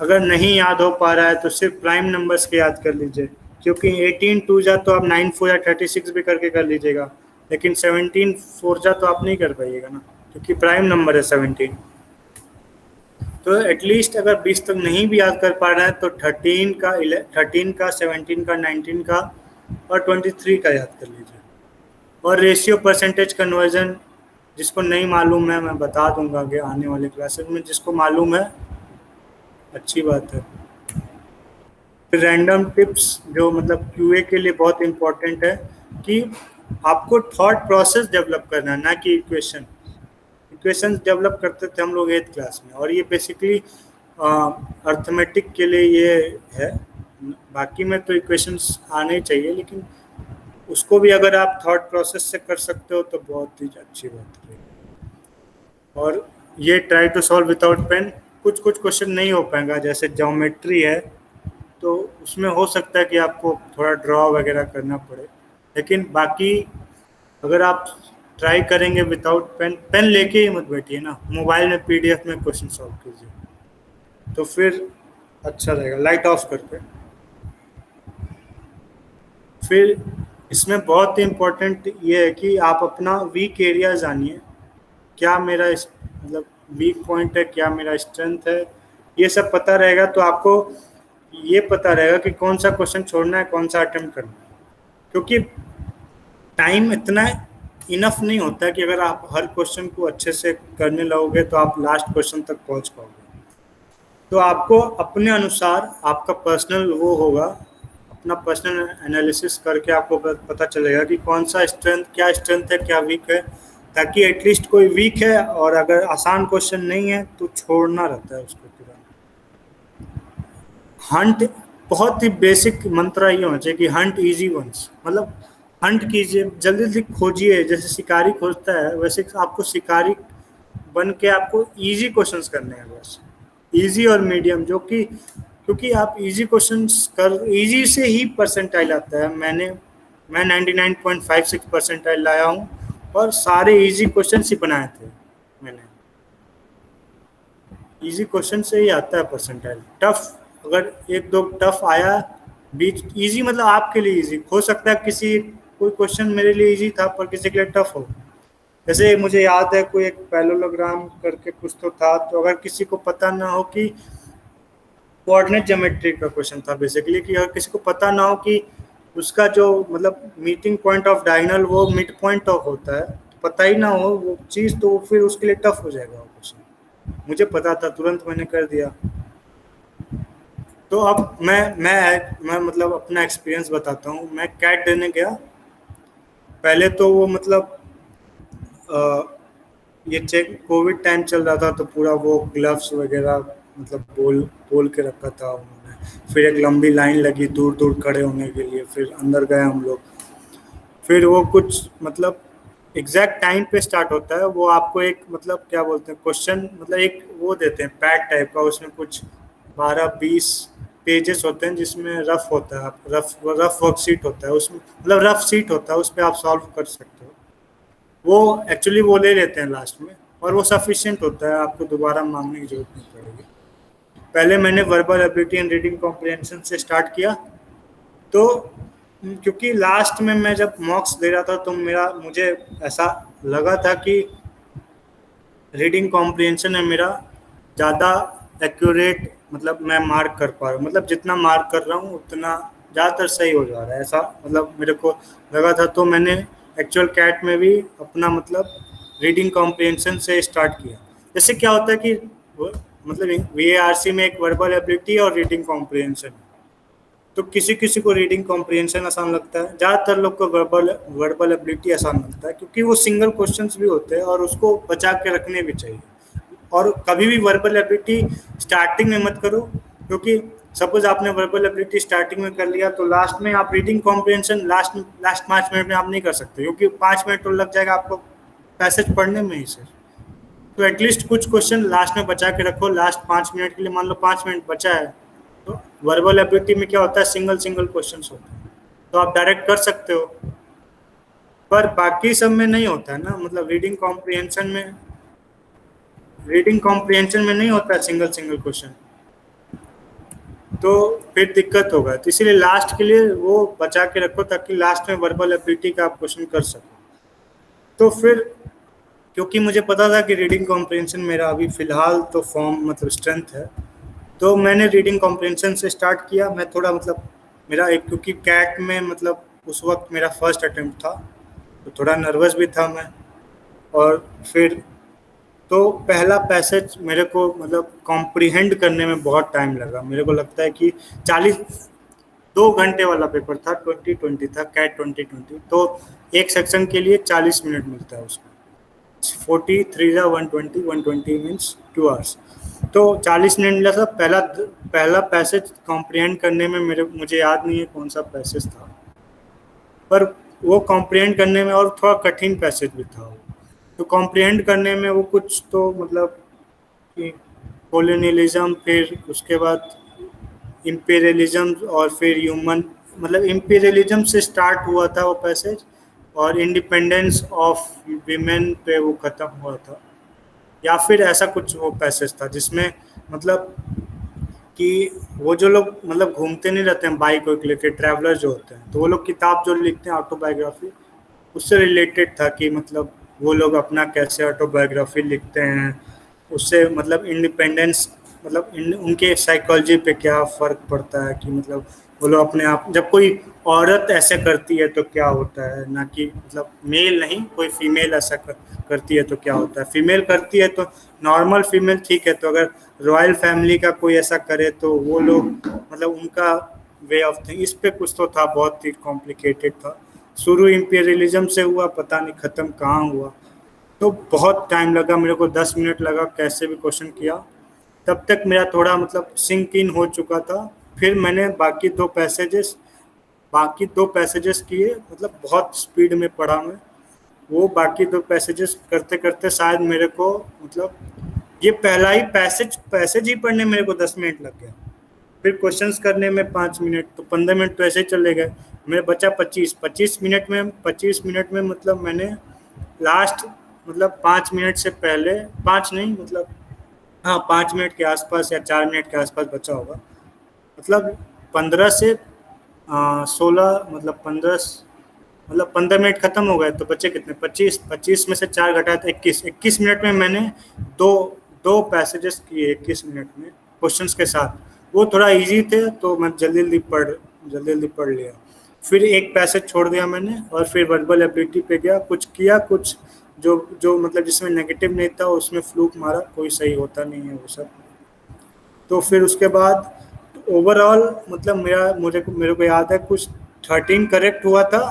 अगर नहीं याद हो पा रहा है तो सिर्फ प्राइम नंबर्स के याद कर लीजिए, क्योंकि 18 टू जा तो आप 9 4 या 36 भी करके कर लीजिएगा, लेकिन 17 4 जा तो आप नहीं कर पाइएगा ना, क्योंकि प्राइम नंबर है 17। तो एटलीस्ट अगर 20 तक नहीं भी याद कर पा रहा है तो 13 का 17 का 19 का और 23 का याद कर लीजिए। और रेशियो परसेंटेज कन्वर्जन जिसको नहीं मालूम है मैं बता दूंगा आगे आने वाले क्लासेस में, जिसको मालूम है अच्छी बात है। फिर रैंडम टिप्स जो मतलब क्यूए के लिए बहुत इंपॉर्टेंट है, कि आपको थॉट प्रोसेस डेवलप करना है, ना कि इक्वेशन। इक्वेशंस डेवलप करते थे हम लोग 8th क्लास में, और ये बेसिकली अर्थमेटिक के लिए ये है। बाकी में तो इक्वेशंस आने ही चाहिए, लेकिन उसको भी अगर आप थॉट प्रोसेस से कर सकते हो तो बहुत ही अच्छी बात है। और ये try to solve without pen, कुछ कुछ क्वेश्चन नहीं हो पाएगा, जैसे ज्योमेट्री है तो उसमें हो सकता है कि आपको थोड़ा ड्रॉ वगैरह करना पड़े, लेकिन बाकी अगर आप ट्राई करेंगे विदाउट पेन, पेन लेके ही मत बैठिए ना, मोबाइल में पीडीएफ में क्वेश्चन सॉल्व कीजिए तो फिर अच्छा रहेगा लाइट ऑफ करके। फिर इसमें बहुत ही इम्पोर्टेंट ये है कि आप अपना वीक एरिया जानिए, क्या मेरा मतलब वीक पॉइंट है, क्या मेरा स्ट्रेंथ है। ये सब पता रहेगा तो आपको ये पता रहेगा कि कौन सा क्वेश्चन छोड़ना है, कौन सा अटेम्प्ट करना है, क्योंकि टाइम इतना इनफ नहीं होता कि अगर आप हर क्वेश्चन को अच्छे से करने लगोगे तो आप लास्ट क्वेश्चन तक पहुंच पाओगे। तो आपको अपने अनुसार आपका पर्सनल वो होगा, अपना पर्सनल एनालिसिस करके आपको पता चलेगा कि कौन सा क्या स्ट्रेंथ है, क्या वीक है, ताकि एटलीस्ट कोई वीक है और अगर आसान क्वेश्चन नहीं है तो छोड़ना रहता है उसको तुरंत। हंट बहुत ही बेसिक मंत्र ये होना चाहिए कि हंट इजी वंस, मतलब हंट कीजिए, जल्दी जल्दी खोजिए, जैसे शिकारी खोजता है वैसे आपको शिकारी बन के आपको इजी क्वेश्चंस करने हैं बस, इजी और मीडियम, जो कि क्योंकि आप इजी क्वेश्चंस कर इजी से ही परसेंटाइल आता है। मैं 99.56 परसेंटाइल लाया हूँ और सारे इजी क्वेश्चन ही बनाए थे मैंने। इजी क्वेश्चन से ही आता है परसेंटाइल, टफ अगर एक दो टफ आया बीच, इजी मतलब आपके लिए इजी हो सकता है, किसी कोई क्वेश्चन मेरे लिए इजी था पर किसी के लिए टफ हो। जैसे मुझे याद है कोई एक पैरेललोग्राम करके कुछ तो था, तो अगर किसी को पता ना हो कि कोऑर्डिनेट ज्योमेट्री का क्वेश्चन था बेसिकली, कि अगर किसी को पता ना हो कि उसका जो मतलब मीटिंग पॉइंट ऑफ डायगोनल वो मिड पॉइंट ऑफ होता है, पता ही ना हो वो चीज़, तो फिर उसके लिए टफ हो जाएगा वो क्वेश्चन। मुझे पता था, तुरंत मैंने कर दिया। तो अब मैं मतलब अपना एक्सपीरियंस बताता हूँ। मैं कैट देने गया, पहले तो वो मतलब ये चेक कोविड टाइम चल रहा था तो पूरा वो ग्लव्स वगैरह मतलब बोल बोल के रखा था उन्होंने। फिर एक लंबी लाइन लगी दूर दूर खड़े होने के लिए, फिर अंदर गए हम लोग। फिर वो कुछ मतलब एग्जैक्ट टाइम पे स्टार्ट होता है, वो आपको एक मतलब क्या बोलते हैं क्वेश्चन, मतलब एक वो देते हैं पैड टाइप का, उसमें कुछ 12-20 पेजेस होते हैं जिसमें रफ होता है, रफ वर्कशीट होता है उसमें, मतलब रफ सीट होता है, उस पर आप सॉल्व कर सकते हो। वो एक्चुअली वो ले लेते हैं लास्ट में, और वो सफिशिएंट होता है, आपको दोबारा मांगने की जरूरत नहीं पड़ेगी। पहले मैंने verbal ability and reading comprehension से स्टार्ट किया, तो क्योंकि लास्ट में मैं जब मॉक्स दे रहा था तो मुझे ऐसा लगा था कि रीडिंग कॉम्प्रिहेंशन है मेरा ज़्यादा एक्यूरेट, मतलब मैं मार्क कर पा रहा हूँ, मतलब जितना मार्क कर रहा हूँ उतना ज़्यादातर सही हो जा रहा है, ऐसा मतलब मेरे को लगा था। तो मैंने एक्चुअल कैट में भी अपना मतलब रीडिंग कॉम्प्रिहेंशन से स्टार्ट किया। जैसे क्या होता है कि मतलब VARC में एक वर्बल एबिलिटी और रीडिंग कॉम्प्रिहेंशन, तो किसी किसी को रीडिंग कॉम्प्रिहेंशन आसान लगता है, ज़्यादातर लोग को वर्बल वर्बल एबिलिटी आसान लगता है, क्योंकि वो सिंगल क्वेश्चंस भी होते हैं और उसको बचा के रखने भी चाहिए। और कभी भी वर्बल एबिलिटी स्टार्टिंग में मत करो, क्योंकि सपोज आपने वर्बल एबिलिटी स्टार्टिंग में कर लिया तो लास्ट में आप reading comprehension last last 5 minute में आप नहीं कर सकते, क्योंकि 5 मिनट तो लग जाएगा आपको पैसेज पढ़ने में ही सिर्फ। तो एटलीस्ट कुछ क्वेश्चन लास्ट में बचा के रखो, लास्ट 5 मिनट के लिए। मान लो 5 मिनट बचा है तो वर्बल एबिलिटी में क्या होता है, सिंगल सिंगल क्वेश्चन होते हैं, तो आप डायरेक्ट कर सकते हो। पर बाकी सब में नहीं होता है ना, मतलब रीडिंग कॉम्प्रिहेंशन में नहीं होता है सिंगल सिंगल क्वेश्चन, तो फिर दिक्कत होगा। तो इसीलिए लास्ट के लिए वो बचा के रखो ताकि लास्ट में वर्बल एबिलिटी का आप क्वेश्चन कर सको। तो फिर क्योंकि मुझे पता था कि रीडिंग कॉम्प्रिहेंशन मेरा अभी फ़िलहाल तो फॉर्म मतलब स्ट्रेंथ है, तो मैंने रीडिंग कॉम्प्रिहेंशन से स्टार्ट किया। मैं थोड़ा मतलब मेरा एक, क्योंकि कैट में मतलब उस वक्त मेरा फर्स्ट अटेम्प्ट था तो थोड़ा नर्वस भी था मैं। और फिर तो पहला पैसेज मेरे को मतलब कॉम्प्रिहेंड करने में बहुत टाइम लगा। मेरे को लगता है कि 2 घंटे वाला पेपर था, 2020 था, कैट 2020। तो एक सेक्शन के लिए 40 मिनट मिलता है उसको, 43 या 120, 120 मीन्स 2 आवर्स। तो 40 मिनट मिला था। पहला पैसेज कॉम्प्रिहेंड करने में मुझे याद नहीं है कौन सा पैसेज था, पर वो कॉम्प्रिहेंड करने में और थोड़ा कठिन पैसेज भी था वो। तो कॉम्प्रिहेंड करने में वो कुछ तो मतलब कि कॉलोनियलिज्म, फिर उसके बाद इम्पीरियलिज्म, और फिर ह्यूमन, मतलब इम्पीरियलिज्म से स्टार्ट हुआ था वो पैसेज और इंडिपेंडेंस ऑफ वीमेन पे वो ख़त्म हुआ था, या फिर ऐसा कुछ वो पैसेज था जिसमें मतलब कि वो जो लोग मतलब घूमते नहीं रहते हैं बाइक वाइक लेके, ट्रैवलर जो होते हैं, तो वो लोग किताब जो लिखते हैं ऑटोबायोग्राफी, उससे रिलेटेड था कि मतलब वो लोग अपना कैसे ऑटोबायोग्राफी लिखते हैं, उससे मतलब इंडिपेंडेंस, मतलब उनके साइकोलॉजी पे क्या फ़र्क पड़ता है कि मतलब वो लोग अपने आप, जब कोई औरत ऐसे करती है तो क्या होता है, ना कि मतलब मेल नहीं, कोई फीमेल ऐसा करती है तो क्या होता है। फीमेल करती है तो नॉर्मल फीमेल ठीक है, तो अगर रॉयल फैमिली का कोई ऐसा करे तो वो लोग मतलब उनका वे ऑफ थिंक, इस पे कुछ तो था, बहुत ही कॉम्प्लिकेटेड था। शुरू इंपीरियलिज्म से हुआ, पता नहीं ख़त्म कहाँ हुआ। तो बहुत टाइम लगा मेरे को, 10 मिनट लगा कैसे भी क्वेश्चन किया। तब तक मेरा थोड़ा मतलब सिंक इन हो चुका था। फिर मैंने बाकी दो पैसेजेस किए, मतलब बहुत स्पीड में पढ़ा मैं। वो बाकी दो पैसेजेस करते करते शायद मेरे को मतलब ये पहला ही पैसेज ही पढ़ने मेरे को 10 मिनट लग गया। फिर क्वेश्चंस करने में 5 मिनट, तो 15 मिनट तो ऐसे ही चले गए। मेरे बचा 25 मिनट में मतलब मैंने लास्ट मतलब 5 मिनट से पहले, पाँच नहीं मतलब हाँ 5 मिनट के आसपास या 4 मिनट के आसपास बचा होगा, मतलब 15 से 16, मतलब 15 मिनट खत्म हो गए तो बचे कितने, 25 में से 4 घटाए तो 21 मिनट में मैंने दो दो पैसेजेस किए 21 मिनट में क्वेश्चंस के साथ। वो थोड़ा इजी थे तो मैं जल्दी जल्दी पढ़ लिया। फिर एक पैसेज छोड़ दिया मैंने और फिर वर्बल एबिलिटी पे गया, कुछ किया, कुछ जो जो मतलब जिसमें नेगेटिव नहीं था उसमें फ्लूक मारा, कोई सही होता नहीं है वो सब। तो फिर उसके बाद ओवरऑल मतलब मेरे को याद है कुछ 13 करेक्ट हुआ था,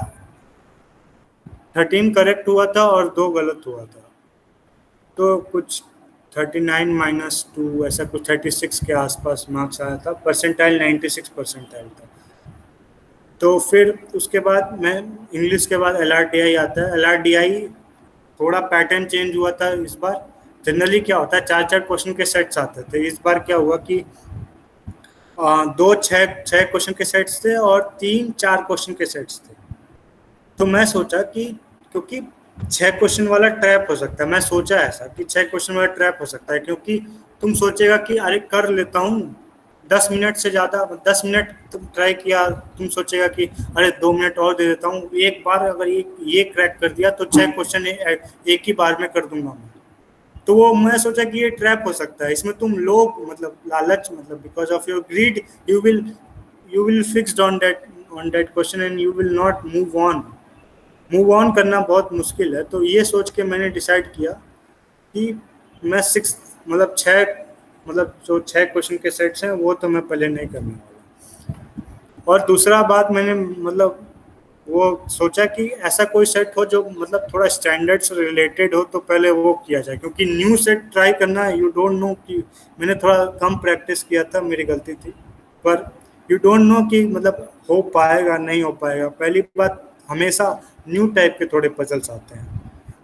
13 करेक्ट हुआ था और 2 गलत हुआ था। तो कुछ 39 - 2 ऐसा कुछ 36 के आसपास मार्क्स आया था, परसेंटाइल 96 परसेंटाइल था। तो फिर उसके बाद मैं इंग्लिश के बाद LRDI आता है। LRDI थोड़ा पैटर्न चेंज हुआ था इस बार। जनरली क्या होता है, 4-4 क्वेश्चन के सेट्स आते थे। इस बार क्या हुआ कि दो छः छः क्वेश्चन के सेट्स थे और 3-4 क्वेश्चन के सेट्स थे। तो मैं सोचा कि क्योंकि 6 क्वेश्चन वाला ट्रैप हो सकता है, मैं सोचा ऐसा कि 6 क्वेश्चन वाला ट्रैप हो सकता है, क्योंकि तुम सोचेगा कि अरे कर लेता हूँ, 10 मिनट से ज़्यादा, 10 मिनट तुम ट्राई किया, तुम सोचेगा कि अरे 2 मिनट और दे देता हूँ, एक बार अगर ये क्रैक कर दिया तो 6 क्वेश्चन एक ही बार में कर दूंगा मैं। तो वो मैं सोचा कि ये ट्रैप हो सकता है, इसमें तुम लोग मतलब लालच, मतलब because of your greed you will fixed on that question and you will not move on करना बहुत मुश्किल है। तो ये सोच के मैंने डिसाइड किया कि मैं सिक्स मतलब छः मतलब जो 6 क्वेश्चन के सेट्स हैं वो तो मैं पहले नहीं करने वाला। और दूसरा बात मैंने मतलब वो सोचा कि ऐसा कोई सेट हो जो मतलब थोड़ा स्टैंडर्ड से रिलेटेड हो, तो पहले वो किया जाए, क्योंकि न्यू सेट ट्राई करना, यू डोंट नो कि मैंने थोड़ा कम प्रैक्टिस किया था, मेरी गलती थी, पर यू डोंट नो कि मतलब हो पाएगा नहीं हो पाएगा। पहली बात, हमेशा न्यू टाइप के थोड़े पजल्स आते हैं,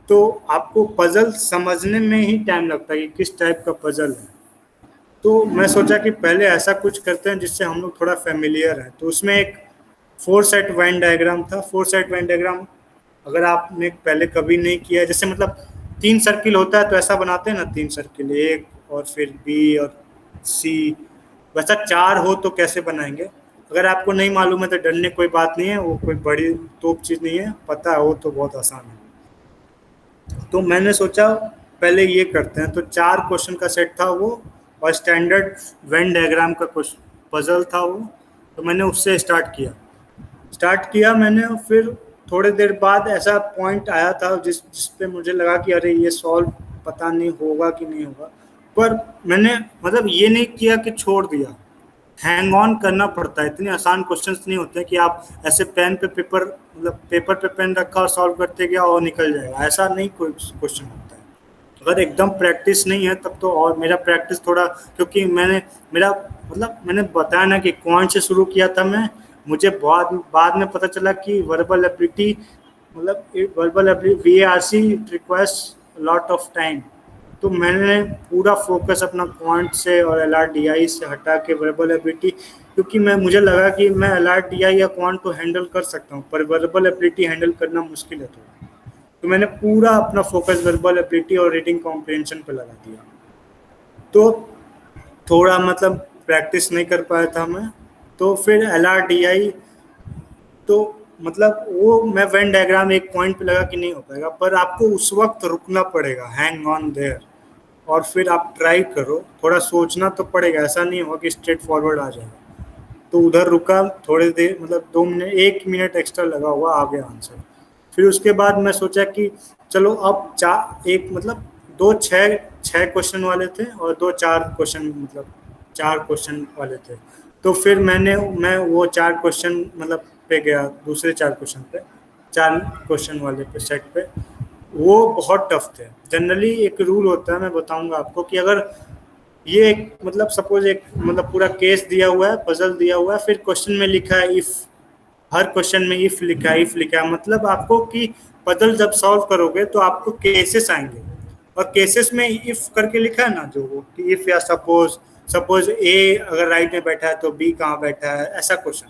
तो आपको पजल समझने में ही टाइम लगता है कि किस टाइप का पजल है। तो मैं सोचा कि पहले ऐसा कुछ करते हैं जिससे हम लोग थोड़ा फेमिलियर हैं। तो उसमें एक 4 सेट वेन डायग्राम था। 4 सेट वेन डायग्राम अगर आपने पहले कभी नहीं किया है, जैसे मतलब 3 सर्किल होता है तो ऐसा बनाते हैं ना, 3 सर्किल, एक और फिर बी और सी, वैसा 4 हो तो कैसे बनाएंगे। अगर आपको नहीं मालूम है तो डरने कोई बात नहीं है, वो कोई बड़ी तोप चीज़ नहीं है, पता हो तो बहुत आसान है। तो मैंने सोचा पहले ये करते हैं, तो 4 क्वेश्चन का सेट था वो, और स्टैंडर्ड वेन डायग्राम का पजल था वो। तो मैंने उससे स्टार्ट किया मैंने। फिर थोड़ी देर बाद ऐसा पॉइंट आया था जिस पे मुझे लगा कि अरे ये सॉल्व पता नहीं होगा कि नहीं होगा, पर मैंने मतलब ये नहीं किया कि छोड़ दिया, हैंग ऑन करना पड़ता है। इतने आसान क्वेश्चंस नहीं होते कि आप ऐसे पेन पे पेपर मतलब पेपर पे पेन रखा और सॉल्व करते गया और निकल जाएगा, ऐसा नहीं कोई क्वेश्चन होता है। अगर एकदम प्रैक्टिस नहीं है तब तो, और मेरा प्रैक्टिस थोड़ा, क्योंकि मेरा मतलब मैंने बताया ना कि कौन से शुरू किया था मैं, मुझे बाद में पता चला कि वर्बल एबिलिटी मतलब verbal ability VARC requires lot of time. तो मैंने पूरा फोकस अपना क्वांट से और LRDI से हटा के वर्बल एबिलिटी, क्योंकि मुझे लगा कि मैं LRDI या क्वांट को हैंडल कर सकता हूँ, पर वर्बल एबिलिटी हैंडल करना मुश्किल है थोड़ा। तो मैंने पूरा अपना फोकस वर्बल एबिलिटी और रीडिंग कॉम्प्रिहेंशन पे लगा दिया। तो थोड़ा मतलब प्रैक्टिस नहीं कर पाया था मैं। तो फिर LRDI, तो मतलब वो मैं वेन डायग्राम एक पॉइंट पे लगा कि नहीं हो पाएगा, पर आपको उस वक्त रुकना पड़ेगा, हैंग ऑन देयर, और फिर आप ट्राई करो, थोड़ा सोचना तो पड़ेगा, ऐसा नहीं होगा कि स्ट्रेट फॉरवर्ड आ जाएगा। तो उधर रुका थोड़ी देर, मतलब 2 मिनट 1 मिनट एक्स्ट्रा लगा हुआ, आ गया आंसर। फिर उसके बाद मैं सोचा कि चलो अब एक मतलब 2 छः क्वेश्चन वाले थे और 2 4 क्वेश्चन मतलब 4 क्वेश्चन वाले थे। तो फिर मैं वो 4 क्वेश्चन मतलब पे गया, दूसरे 4 क्वेश्चन पे, 4 क्वेश्चन वाले पे सेट पे। वो बहुत टफ थे। जनरली एक रूल होता है, मैं बताऊंगा आपको, कि अगर ये एक मतलब सपोज एक मतलब पूरा केस दिया हुआ है, पजल दिया हुआ है, फिर क्वेश्चन में लिखा है इफ, हर क्वेश्चन में इफ लिखा है, मतलब आपको कि पजल जब सॉल्व करोगे तो आपको केसेस आएंगे, और केसेस में इफ करके लिखा है ना, जो वो कि इफ या सपोज ए अगर राइट में बैठा है तो बी कहाँ बैठा है, ऐसा क्वेश्चन।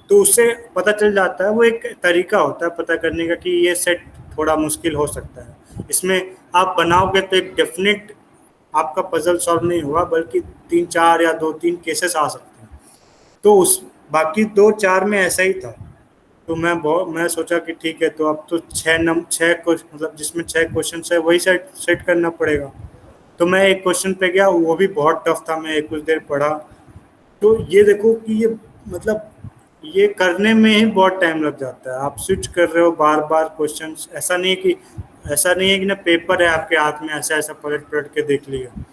तो उससे पता चल जाता है, वो एक तरीका होता है पता करने का कि ये सेट थोड़ा मुश्किल हो सकता है। इसमें आप बनाओगे तो एक डेफिनेट आपका पजल सॉल्व नहीं होगा, बल्कि 3 4 या 2 3 केसेस आ सकते हैं। तो उस बाकी 2 4 में ऐसा ही था। तो मैं सोचा कि ठीक है, तो अब तो 6 मतलब जिसमें 6 क्वेश्चन है वही सेट सेट करना पड़ेगा। तो मैं एक क्वेश्चन पे गया, वो भी बहुत टफ था, मैं कुछ देर पढ़ा। तो ये देखो कि ये मतलब ये करने में ही बहुत टाइम लग जाता है। आप स्विच कर रहे हो बार बार क्वेश्चन, ऐसा नहीं है कि ना पेपर है आपके हाथ में, ऐसा ऐसा पलट पलट के देख लिया।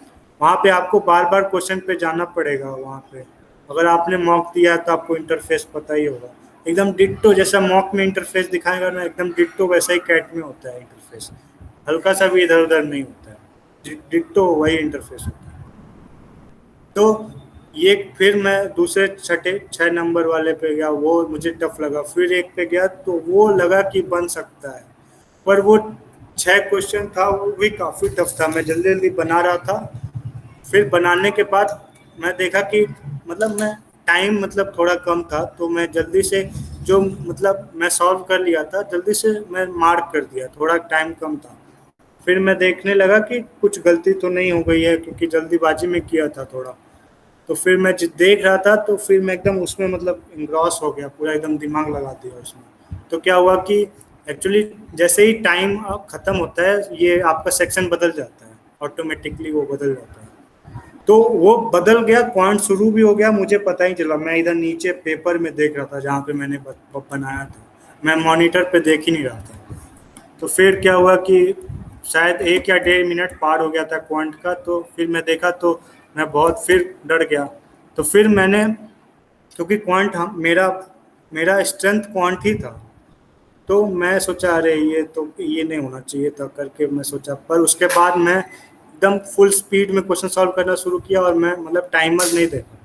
वहाँ पे आपको बार बार क्वेश्चन पे जाना पड़ेगा। वहाँ पे अगर आपने मॉक दिया है तो आपको इंटरफेस पता ही होगा, एकदम डिट्टो जैसा मॉक में इंटरफेस दिखाएगा ना, एकदम डिट्टो वैसा ही कैट में होता है इंटरफेस, हल्का सा भी इधर उधर नहीं होता है, डिट्टो वही इंटरफेस होता है। तो ये फिर मैं दूसरे 6 नंबर वाले पे गया, वो मुझे टफ लगा। फिर एक पे गया तो वो लगा कि बन सकता है, पर वो 6 क्वेश्चन था, वो भी काफ़ी टफ था। मैं जल्दी जल्दी बना रहा था। फिर बनाने के बाद मैं देखा कि मतलब मैं टाइम मतलब थोड़ा कम था, तो मैं जल्दी से जो मतलब मैं सॉल्व कर लिया था, जल्दी से मैं मार्क कर दिया, थोड़ा टाइम कम था। फिर मैं देखने लगा कि कुछ गलती तो नहीं हो गई है, क्योंकि जल्दीबाजी में किया था थोड़ा। तो फिर मैं देख रहा था, तो फिर मैं एकदम उसमें मतलब इंग्रॉस हो गया, पूरा एकदम दिमाग लगा दिया उसमें। तो क्या हुआ कि एक्चुअली जैसे ही टाइम ख़त्म होता है, ये आपका सेक्शन बदल जाता है, ऑटोमेटिकली वो बदल जाता है। तो वो बदल गया, पॉइंट शुरू भी हो गया, मुझे पता ही चला। मैं इधर नीचे पेपर में देख रहा था जहाँ पे मैंने बनाया था, मैं मॉनिटर पे देख ही नहीं रहा था। तो फिर क्या हुआ कि शायद 1 या 1.5 मिनट पार हो गया था क्वांट का। तो फिर मैं देखा तो मैं बहुत फिर डर गया। तो फिर मैंने, क्योंकि क्वांट मेरा मेरा स्ट्रेंथ क्वांट ही था, तो मैं सोचा अरे ये नहीं होना चाहिए था करके मैं सोचा। पर उसके बाद मैं एकदम फुल स्पीड में क्वेश्चन सॉल्व करना शुरू किया, और मैं मतलब टाइमर नहीं देखा।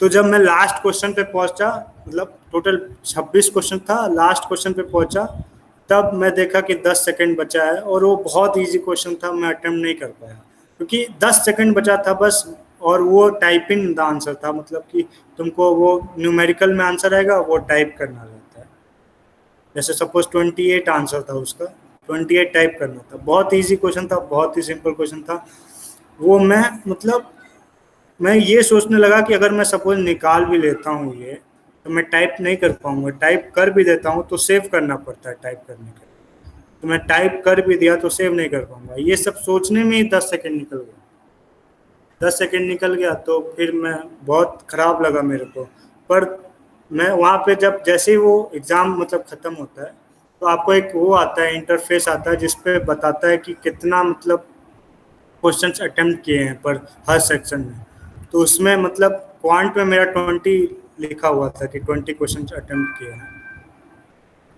तो जब मैं लास्ट क्वेश्चन पे पहुंचा, मतलब टोटल 26 क्वेश्चन था, लास्ट क्वेश्चन पे पहुंचा, तब मैं देखा कि 10 सेकंड बचा है, और वो बहुत इजी क्वेश्चन था, मैं अटेम्प्ट नहीं कर पाया क्योंकि 10 सेकंड बचा था बस। और वो टाइपिंग द आंसर था, मतलब कि तुमको वो न्यूमेरिकल में आंसर आएगा, वो टाइप करना रहता है। जैसे सपोज 28 आंसर था उसका, 28 टाइप करना था। बहुत इजी क्वेश्चन था, बहुत ही सिंपल क्वेश्चन था वो। मैं ये सोचने लगा कि अगर मैं सपोज निकाल भी लेता हूँ ये, तो मैं टाइप नहीं कर पाऊंगा। टाइप कर भी देता हूँ तो सेव करना पड़ता है टाइप करने के लिए। तो मैं टाइप कर भी दिया तो सेव नहीं कर पाऊंगा। ये सब सोचने में ही 10 सेकंड निकल गया। 10 सेकंड निकल गया, तो फिर मैं बहुत खराब लगा मेरे को। पर मैं वहाँ पे जब जैसे ही वो एग्ज़ाम मतलब ख़त्म होता है, तो आपको एक वो आता है, इंटरफेस आता है, जिसपे बताता है कि कितना मतलब क्वेश्चंस अटेम्प्ट किए हैं पर हर सेक्शन में। तो उसमें मतलब क्वांट में मेरा 20 लिखा हुआ था कि 20 क्वेश्चन अटेम्प्ट किए हैं।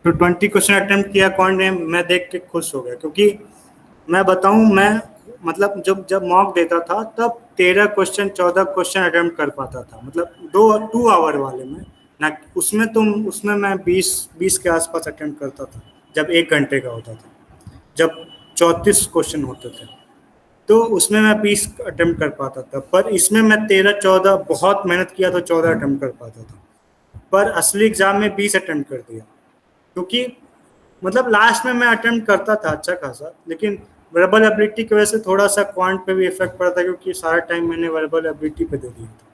तो 20 क्वेश्चन अटेम्प्ट किया क्वांट में, मैं देख के खुश हो गया। क्योंकि मैं बताऊं, मैं मतलब जब जब मॉक देता था तब 13 क्वेश्चन 14 क्वेश्चन अटेम्प्ट कर पाता था, मतलब 2 आवर वाले में ना। उसमें मैं 20 के आसपास अटेम्प्ट करता था जब 1 घंटे का होता था। जब 34 क्वेश्चन होते थे तो उसमें मैं 20 अटेम्प्ट कर पाता था। पर इसमें मैं 13 14 बहुत मेहनत किया तो 14 अटेम्प्ट कर पाता था। पर असली एग्जाम में 20 अटेम्प्ट कर दिया। क्योंकि मतलब लास्ट में मैं अटेम्प्ट करता था अच्छा खासा, लेकिन वर्बल एबिलिटी की वजह से थोड़ा सा क्वांट पे भी इफेक्ट पड़ा था, क्योंकि सारा टाइम मैंने वर्बल एबिलिटी पे दे दिया था।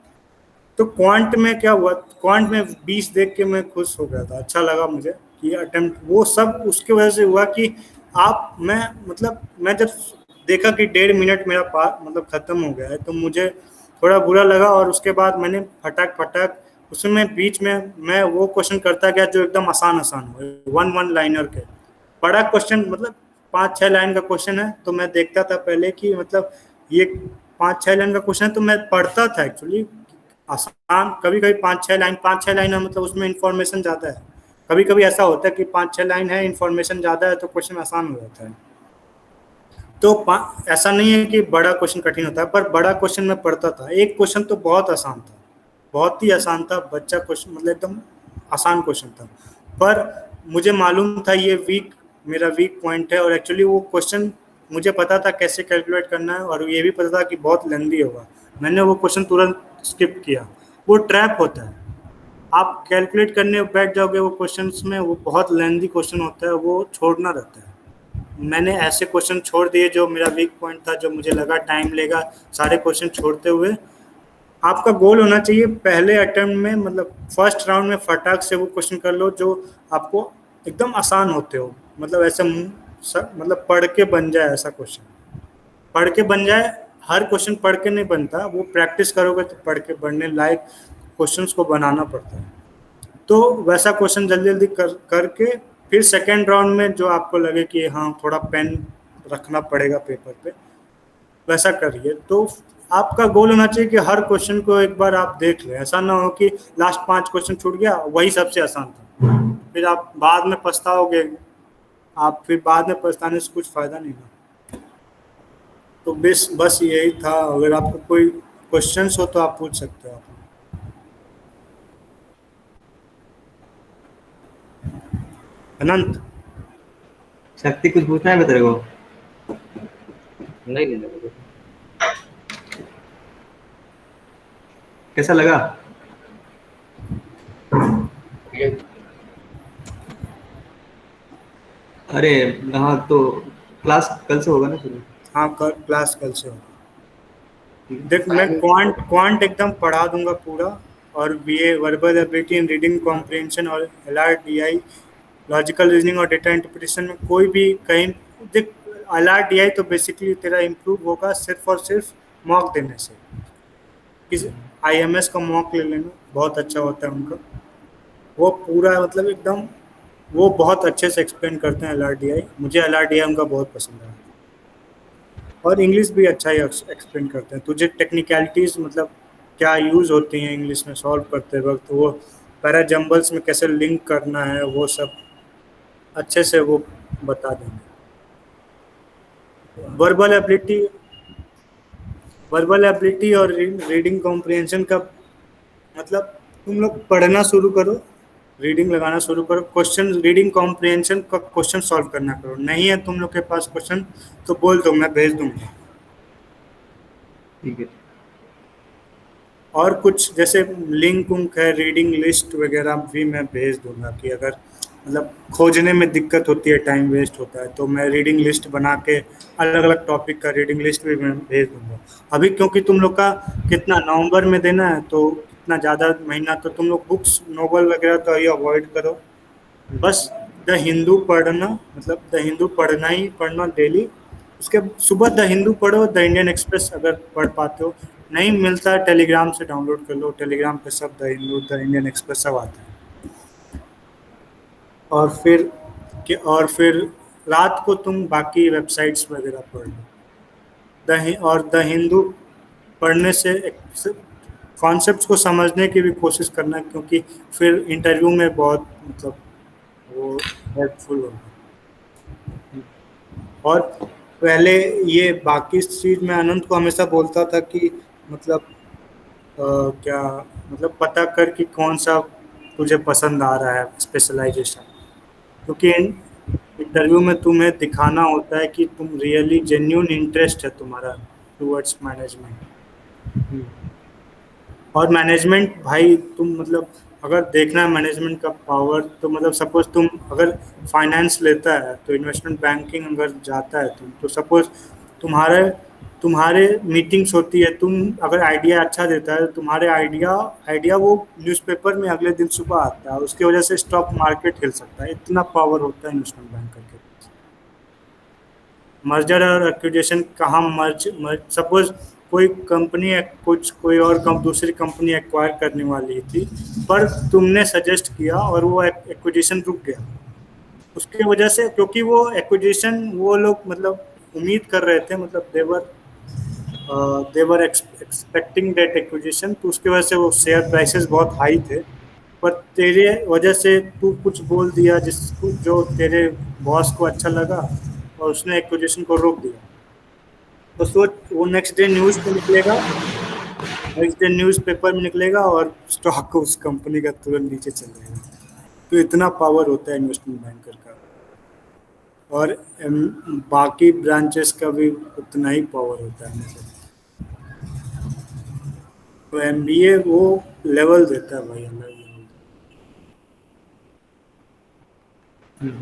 तो क्वांट में क्या हुआ, क्वांट में 20 देख के मैं खुश हो गया था, अच्छा लगा मुझे कि अटेम्प्ट वो सब उसके वजह से हुआ कि आप मैं मतलब मैं जब देखा कि 1.5 मिनट मेरा पार मतलब ख़त्म हो गया है, तो मुझे थोड़ा बुरा लगा। और उसके बाद मैंने फटाक फटाक उसमें बीच में मैं वो क्वेश्चन करता गया जो एकदम आसान आसान हो, वन वन लाइनर के। बड़ा क्वेश्चन मतलब 5 6 लाइन का क्वेश्चन है, तो मैं देखता था पहले कि मतलब ये 5 6 लाइन का क्वेश्चन है, तो मैं पढ़ता था एक्चुअली आसान। कभी कभी 5 6 लाइन है, मतलब उसमें इंफॉर्मेशन ज़्यादा है। कभी कभी ऐसा होता है कि 5 6 लाइन है, इंफॉर्मेशन ज़्यादा है, तो क्वेश्चन आसान हो जाता है। तो ऐसा नहीं है कि बड़ा क्वेश्चन कठिन होता है, पर बड़ा क्वेश्चन मैं पढ़ता था। एक क्वेश्चन तो बहुत आसान था, बहुत ही आसान था, बच्चा क्वेश्चन मतलब एकदम आसान क्वेश्चन था। पर मुझे मालूम था ये मेरा वीक पॉइंट है, और एक्चुअली वो क्वेश्चन मुझे पता था कैसे कैलकुलेट करना है, और ये भी पता था कि बहुत लेंदी होगा। मैंने वो क्वेश्चन तुरंत स्किप किया। वो ट्रैप होता है, आप कैलकुलेट करने बैठ जाओगे वो क्वेश्चंस में, वो बहुत लेंदी क्वेश्चन होता है, वो छोड़ना रहता है। मैंने ऐसे क्वेश्चन छोड़ दिए जो मेरा वीक पॉइंट था, जो मुझे लगा टाइम लेगा, सारे क्वेश्चन छोड़ते हुए। आपका गोल होना चाहिए पहले अटेम्प्ट में, मतलब फर्स्ट राउंड में फटाक से वो क्वेश्चन कर लो जो आपको एकदम आसान होते हो। मतलब ऐसे मतलब पढ़ के बन जाए ऐसा क्वेश्चन, पढ़ के बन जाए। हर क्वेश्चन पढ़ के नहीं बनता, वो प्रैक्टिस करोगे तो पढ़ के बनने लायक क्वेश्चंस को बनाना पड़ता है। तो वैसा क्वेश्चन जल्दी जल्दी करके फिर सेकेंड राउंड में जो आपको लगे कि हाँ थोड़ा पेन रखना पड़ेगा पेपर पे, वैसा करिए। तो आपका गोल होना चाहिए कि हर क्वेश्चन को एक बार आप देख लें। ऐसा ना हो कि लास्ट 5 क्वेश्चन छूट गया, वही सबसे आसान था, फिर आप बाद में पछताओगे। आप फिर बाद में पछताने से कुछ फ़ायदा नहीं ना। तो बस यही था। अगर आपको कोई क्वेश्चंस हो तो आप पूछ सकते हो। आप अनंत। शक्ति कुछ पूछना है तेरे को? नहीं नहीं नहीं। कैसा लगा? ये अरे हाँ, तो क्लास कल से होगा ना शुरू? हाँ, क्लास कल से होगा। ठीक है। देख मैं क्वांट क्वांट एकदम पढ़ा दूंगा पूरा, और BA verbal ability in reading comprehension और एलआरडीआई लॉजिकल रीजनिंग और डेटा इंटरप्रिटेशन में कोई भी कहीं, देख एलआरडीआई तो बेसिकली तेरा इम्प्रूव होगा सिर्फ और सिर्फ मॉक देने से। किसी आईएमएस का मॉक ले लेना, बहुत अच्छा होता है उनका, वो पूरा मतलब एकदम, वो बहुत अच्छे से एक्सप्लेन करते हैं एलआरडीआई, मुझे एलआरडीआई उनका बहुत पसंद है। और इंग्लिश भी अच्छा ही एक्सप्लेन करते हैं, तुझे टेक्निकलिटीज मतलब क्या यूज़ होती हैं इंग्लिश में सॉल्व करते वक्त, वो पैरा जम्बल्स में कैसे लिंक करना है, वो सब अच्छे से वो बता देंगे। वर्बल एबिलिटी, वर्बल एबिलिटी और रीडिंग कॉम्प्रिहेंशन का मतलब, तुम लोग पढ़ना शुरू करो, रीडिंग लगाना शुरू करो, क्वेश्चन रीडिंग कॉम्प्रिहेंशन का क्वेश्चन सॉल्व करना करो, नहीं है तुम लोग के पास क्वेश्चन तो बोल दो, मैं भेज दूंगा। ठीक है। और कुछ जैसे लिंक उंक है, रीडिंग लिस्ट वगैरह भी मैं भेज दूंगा, कि अगर मतलब खोजने में दिक्कत होती है, टाइम वेस्ट होता है, तो मैं रीडिंग लिस्ट बना के अलग अलग टॉपिक का रीडिंग लिस्ट भी मैं भेज दूंगा। अभी क्योंकि तुम लोग का कितना नवंबर में देना है, तो इतना ज़्यादा महीना तो तुम लोग बुक्स नोवेल वगैरह तो ये अवॉइड करो, बस द हिंदू पढ़ना, मतलब द हिंदू पढ़ना ही पढ़ना डेली। उसके सुबह द हिंदू पढ़ो, द इंडियन एक्सप्रेस अगर पढ़ पाते हो, नहीं मिलता है टेलीग्राम से डाउनलोड कर लो, टेलीग्राम पे सब the Hindu the Indian express सब आता है। और फिर और फिर रात को तुम बाकी वेबसाइट्स वगैरह पढ़ लो। और द हिंदू पढ़ने से कॉन्सेप्ट्स को समझने की भी कोशिश करना, क्योंकि फिर इंटरव्यू में बहुत मतलब वो हेल्पफुल होगा। और पहले ये बाकी चीज में अनंत को हमेशा बोलता था कि मतलब क्या मतलब पता कर कि कौन सा तुझे पसंद आ रहा है स्पेशलाइजेशन, क्योंकि इंटरव्यू में तुम्हें दिखाना होता है कि तुम रियली जेन्यून इंटरेस्ट है तुम्हारा टूवर्ड्स मैनेजमेंट। और मैनेजमेंट भाई तुम मतलब अगर देखना है मैनेजमेंट का पावर, तो मतलब सपोज तुम अगर फाइनेंस लेता है, तो इन्वेस्टमेंट बैंकिंग अगर जाता है तुम, तो सपोज तुम्हारे तुम्हारे मीटिंग्स होती है, तुम अगर आइडिया अच्छा देता है, तो तुम्हारे आइडिया आइडिया वो न्यूज़पेपर में अगले दिन सुबह आता है, उसकी वजह से स्टॉक मार्केट हिल सकता है, इतना पावर होता है इन्वेस्टमेंट बैंकर के। मर्जर और एक्विजिशन कहाँ मर्ज सपोज कोई कंपनी कुछ कोई और दूसरी कंपनी एक्वायर करने वाली थी, पर तुमने सजेस्ट किया और वो एक्विजिशन रुक गया, उसकी वजह से, क्योंकि वो एक्विजिशन वो लोग मतलब उम्मीद कर रहे थे, मतलब देवर एक्सपेक्टिंग दैट एक्विजिशन, तो उसकी वजह से वो शेयर प्राइसेस बहुत हाई थे, पर तेरे वजह से तू कुछ बोल दिया जिसको जो तेरे बॉस को अच्छा लगा, और उसने एक्विजिशन को रोक दिया, तो सोच वो नेक्स्ट डे न्यूज़ पे निकलेगा, नेक्स्ट डे न्यूज़ पेपर में निकलेगा और स्टॉक उस कंपनी का तुरंत नीचे चल जाएगा। तो इतना पावर होता है इन्वेस्टमेंट बैंकर का। और बाकी ब्रांचेस का भी उतना ही पावर होता है मतलब। तो एमबीए वो लेवल देता है भाई, अलग लेवल।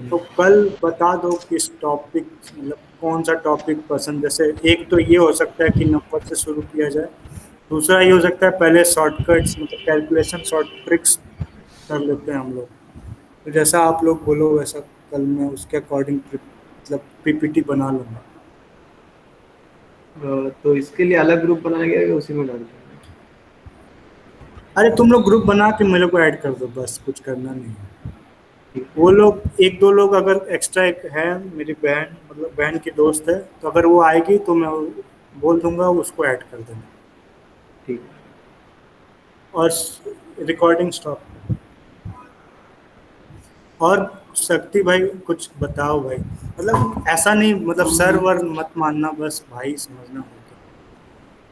तो कल बता दो किस टॉपिक, मतलब कौन सा टॉपिक पसंद, जैसे एक तो ये हो सकता है कि नंबर से शुरू किया जाए, दूसरा ये हो सकता है पहले शॉर्टकट्स मतलब कैलकुलेशन शॉर्ट ट्रिक्स कर लेते हैं हम लोग। तो जैसा आप लोग बोलो वैसा कल मैं उसके अकॉर्डिंग मतलब पीपीटी बना लूँगा। तो इसके लिए अलग ग्रुप बनाया गया है या उसी में डाल दें? अरे तुम लोग ग्रुप बना के मेरे को ऐड कर दो, बस कुछ करना नहीं है। ठीक वो लोग एक दो लोग अगर एक्स्ट्रा एक है, मेरी बहन मतलब बहन की दोस्त है, तो अगर वो आएगी तो मैं बोल दूंगा उसको ऐड कर देना। ठीक। और रिकॉर्डिंग स्टॉप। और शक्ति भाई कुछ बताओ भाई, मतलब ऐसा नहीं मतलब सर वर मत मानना, बस भाई समझना।